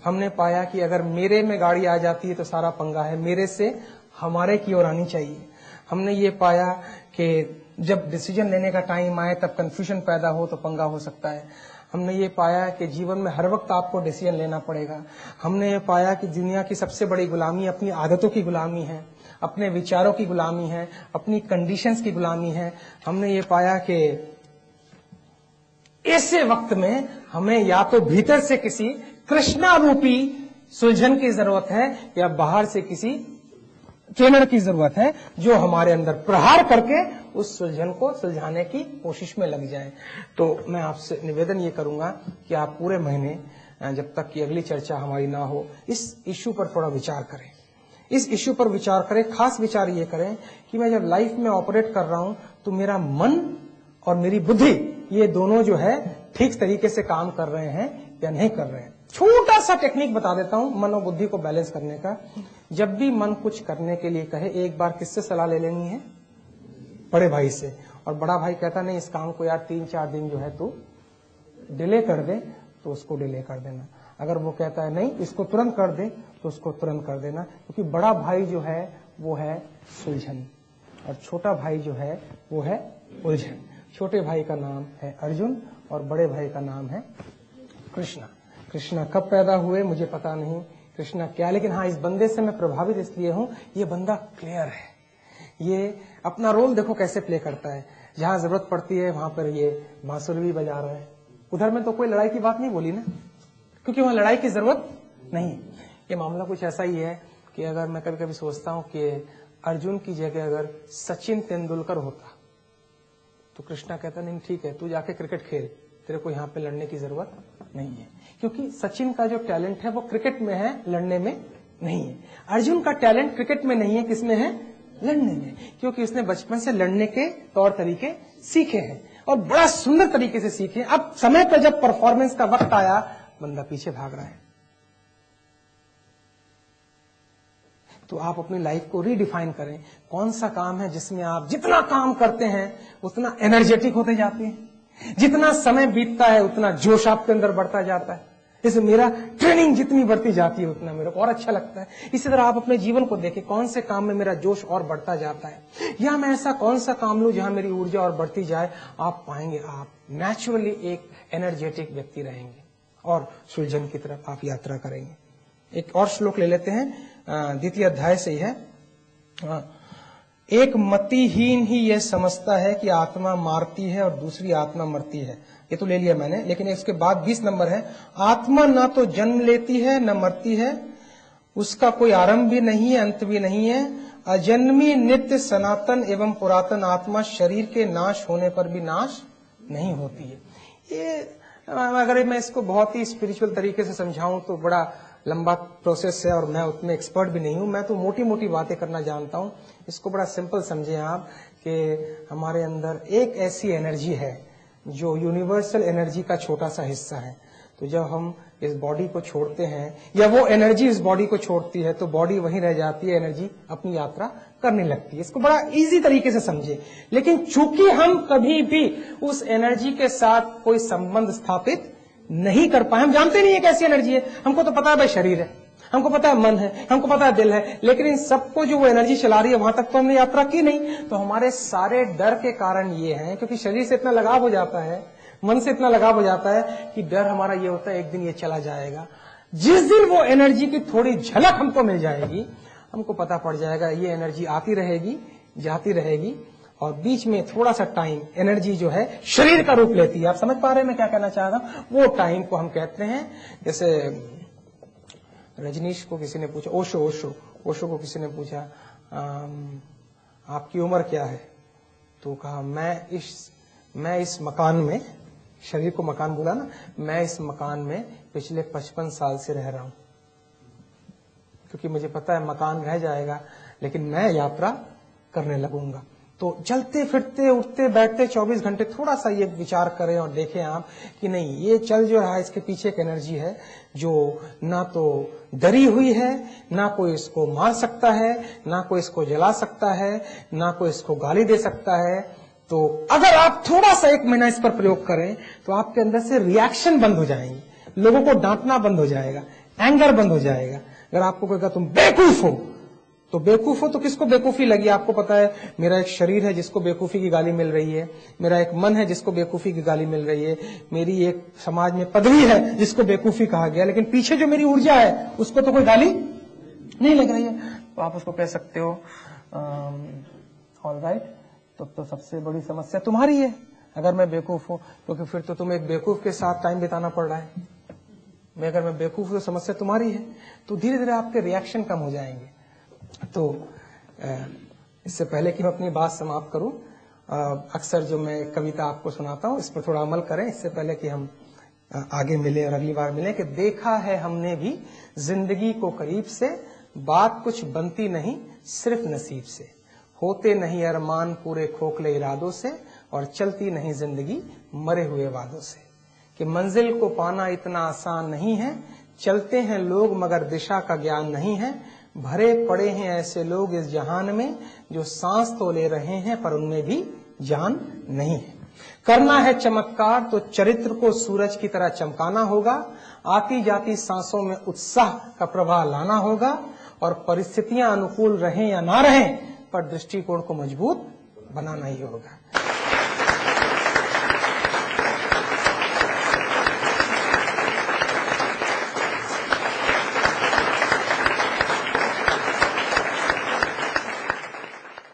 हमने पाया कि अगर मेरे में गाड़ी आ जाती है तो सारा पंगा है, मेरे से हमारे की ओर आनी चाहिए। हमने ये पाया कि जब डिसीजन लेने का टाइम आए तब कंफ्यूजन पैदा हो तो पंगा हो सकता है। हमने ये पाया कि जीवन में हर वक्त आपको डिसीजन लेना पड़ेगा। हमने ये पाया कि दुनिया की सबसे बड़ी गुलामी अपनी आदतों की गुलामी है, अपने विचारों की गुलामी है, अपनी कंडीशंस की गुलामी है। हमने ये पाया कि ऐसे वक्त में हमें या तो भीतर से किसी कृष्णा रूपी सुलझन की जरूरत है या बाहर से किसी ट्रेनर की जरूरत है जो हमारे अंदर प्रहार करके उस सुलझन को सुलझाने की कोशिश में लग जाए। तो मैं आपसे निवेदन ये करूंगा कि आप पूरे महीने, जब तक कि अगली चर्चा हमारी ना हो, इस इश्यू पर थोड़ा विचार करें। इस इश्यू पर विचार करें। खास विचार ये करें कि मैं जब लाइफ में ऑपरेट कर रहा हूं तो मेरा मन और मेरी बुद्धि, ये दोनों जो है ठीक तरीके से काम कर रहे हैं या नहीं कर रहे हैं। छोटा सा टेक्निक बता देता हूं मन और बुद्धि को बैलेंस करने का। जब भी मन कुछ करने के लिए कहे, एक बार किससे सलाह ले लेनी है? बड़े भाई से। और बड़ा भाई कहता नहीं इस काम को यार 3-4 दिन जो है तू डिले कर दे, तो उसको डिले कर देना। अगर वो कहता है नहीं इसको तुरंत कर दे, तो उसको तुरंत कर देना। क्योंकि बड़ा भाई जो है वो है सुलझन और छोटा भाई जो है वो है उलझन। छोटे भाई का नाम है अर्जुन और बड़े भाई का नाम है कृष्णा। कृष्णा कब पैदा हुए मुझे पता नहीं, कृष्णा क्या, लेकिन हाँ, इस बंदे से मैं प्रभावित इसलिए हूं, ये बंदा क्लियर है। ये अपना रोल देखो कैसे प्ले करता है। जहां जरूरत पड़ती है वहां पर ये बांसुरी भी बजा रहा है। उधर में तो कोई लड़ाई की बात नहीं बोली ना, क्योंकि वहां लड़ाई की जरूरत नहीं। ये मामला कुछ ऐसा ही है कि अगर मैं कभी कभी सोचता हूं कि अर्जुन की जगह अगर सचिन तेंदुलकर होता तो कृष्णा कहता नहीं ठीक है तू जाके क्रिकेट खेल, तेरे को यहाँ पे लड़ने की जरूरत नहीं है। क्योंकि सचिन का जो टैलेंट है वो क्रिकेट में है, लड़ने में नहीं है। अर्जुन का टैलेंट क्रिकेट में नहीं है, किसमें है? लड़ने में। क्योंकि उसने बचपन से लड़ने के तौर तरीके सीखे हैं और बड़ा सुंदर तरीके से सीखे। अब समय पर जब परफॉर्मेंस का वक्त आया, बंदा पीछे भाग रहा है। तो आप अपनी लाइफ को रीडिफाइन करें। कौन सा काम है जिसमें आप जितना काम करते हैं उतना एनर्जेटिक होते जाते हैं, जितना समय बीतता है उतना जोश आपके अंदर बढ़ता जाता है। जैसे मेरा ट्रेनिंग जितनी बढ़ती जाती है उतना मेरे को और अच्छा लगता है। इसी तरह आप अपने जीवन को देखें, कौन से काम में मेरा जोश और बढ़ता जाता है, या मैं ऐसा कौन सा काम लूं जहां मेरी ऊर्जा और बढ़ती जाए। आप पाएंगे आप नेचुरली एक एनर्जेटिक व्यक्ति रहेंगे और सुलझन की तरफ आप यात्रा करेंगे। एक और श्लोक ले लेते हैं, द्वितीय अध्याय से ही है। एक मतिहीन ही यह समझता है कि आत्मा मारती है और दूसरी आत्मा मरती है। ये तो ले लिया मैंने, लेकिन इसके बाद 20 नंबर है, आत्मा ना तो जन्म लेती है न मरती है, उसका कोई आरंभ भी नहीं है अंत भी नहीं है, अजन्मी नित्य सनातन एवं पुरातन आत्मा शरीर के नाश होने पर भी नाश नहीं होती है। ये अगर मैं इसको बहुत ही स्पिरिचुअल तरीके से समझाऊं तो बड़ा लंबा प्रोसेस है और मैं उतने एक्सपर्ट भी नहीं हूं। मैं तो मोटी मोटी बातें करना जानता हूं। इसको बड़ा सिंपल समझें आप कि हमारे अंदर एक ऐसी एनर्जी है जो यूनिवर्सल एनर्जी का छोटा सा हिस्सा है। तो जब हम इस बॉडी को छोड़ते हैं या वो एनर्जी इस बॉडी को छोड़ती है तो बॉडी वहीं रह जाती है, एनर्जी अपनी यात्रा करने लगती है। इसको बड़ा इजी तरीके से समझे। लेकिन चूंकि हम कभी भी उस एनर्जी के साथ कोई संबंध स्थापित नहीं कर पाए, हम जानते नहीं है कैसी एनर्जी है। हमको तो पता है भाई शरीर है, हमको पता है मन है, हमको पता है दिल है, लेकिन इन सबको जो वो एनर्जी चला रही है वहां तक तो हमने यात्रा की नहीं। तो हमारे सारे डर के कारण ये है, क्योंकि शरीर से इतना लगाव हो जाता है, मन से इतना लगाव हो जाता है कि डर हमारा ये होता है एक दिन ये चला जाएगा। जिस दिन वो एनर्जी की थोड़ी झलक हमको मिल जाएगी, हमको पता पड़ जाएगा ये एनर्जी आती रहेगी, जाती रहेगी और बीच में थोड़ा सा टाइम एनर्जी जो है शरीर का रूप लेती है। आप समझ पा रहे हैं मैं क्या कहना चाह रहा हूं? वो टाइम को हम कहते हैं, जैसे रजनीश को किसी ने पूछा, ओशो को किसी ने पूछा आपकी उम्र क्या है, तो कहा मैं इस मकान में, शरीर को मकान बोला ना, मैं इस मकान में पिछले 55 साल से रह रहा हूं, क्योंकि मुझे पता है मकान रह जाएगा लेकिन मैं यात्रा करने लगूंगा। तो चलते फिरते उठते बैठते 24 घंटे थोड़ा सा ये विचार करें और देखें आप कि नहीं, ये चल जो रहा है इसके पीछे एक एनर्जी है जो ना तो डरी हुई है, ना कोई इसको मार सकता है, ना कोई इसको जला सकता है, ना कोई इसको गाली दे सकता है। तो अगर आप थोड़ा सा 1 महीना इस पर प्रयोग करें तो आपके अंदर से रिएक्शन बंद हो जाएंगे, लोगों को डांटना बंद हो जाएगा, एंगर बंद हो जाएगा। अगर आपको कहेगा तुम बेवकूफ हो, तो बेवकूफ हो तो किसको बेवकूफी लगी? आपको पता है मेरा एक शरीर है जिसको बेवकूफी की गाली मिल रही है, मेरा एक मन है जिसको बेवकूफी की गाली मिल रही है, मेरी एक समाज में पदवी है जिसको बेवकूफी कहा गया, लेकिन पीछे जो मेरी ऊर्जा है उसको तो कोई गाली नहीं लग रही है। तो आप उसको कह सकते हो ऑलराइट, तो सबसे बड़ी समस्या तुम्हारी है अगर मैं बेवकूफ हूं, क्योंकि फिर तो तुम्हें एक बेवकूफ के साथ टाइम बिताना पड़ रहा है। अगर मैं बेवकूफ हूं तो समस्या तुम्हारी है। तो धीरे धीरे आपके रिएक्शन कम हो जाएंगे। तो इससे पहले कि मैं अपनी बात समाप्त करूं, अक्सर जो मैं कविता आपको सुनाता हूं इस पर थोड़ा अमल करें, इससे पहले कि हम आगे मिले और अगली बार मिले, कि देखा है हमने भी जिंदगी को करीब से, बात कुछ बनती नहीं सिर्फ नसीब से, होते नहीं अरमान पूरे खोखले इरादों से, और चलती नहीं जिंदगी मरे हुए वादों से। कि मंजिल को पाना इतना आसान नहीं है, चलते हैं लोग मगर दिशा का ज्ञान नहीं है, भरे पड़े हैं ऐसे लोग इस जहान में जो सांस तो ले रहे हैं पर उनमें भी जान नहीं है। करना है चमत्कार तो चरित्र को सूरज की तरह चमकाना होगा, आती जाती सांसों में उत्साह का प्रवाह लाना होगा, और परिस्थितियां अनुकूल रहें या ना रहें पर दृष्टिकोण को मजबूत बनाना ही होगा।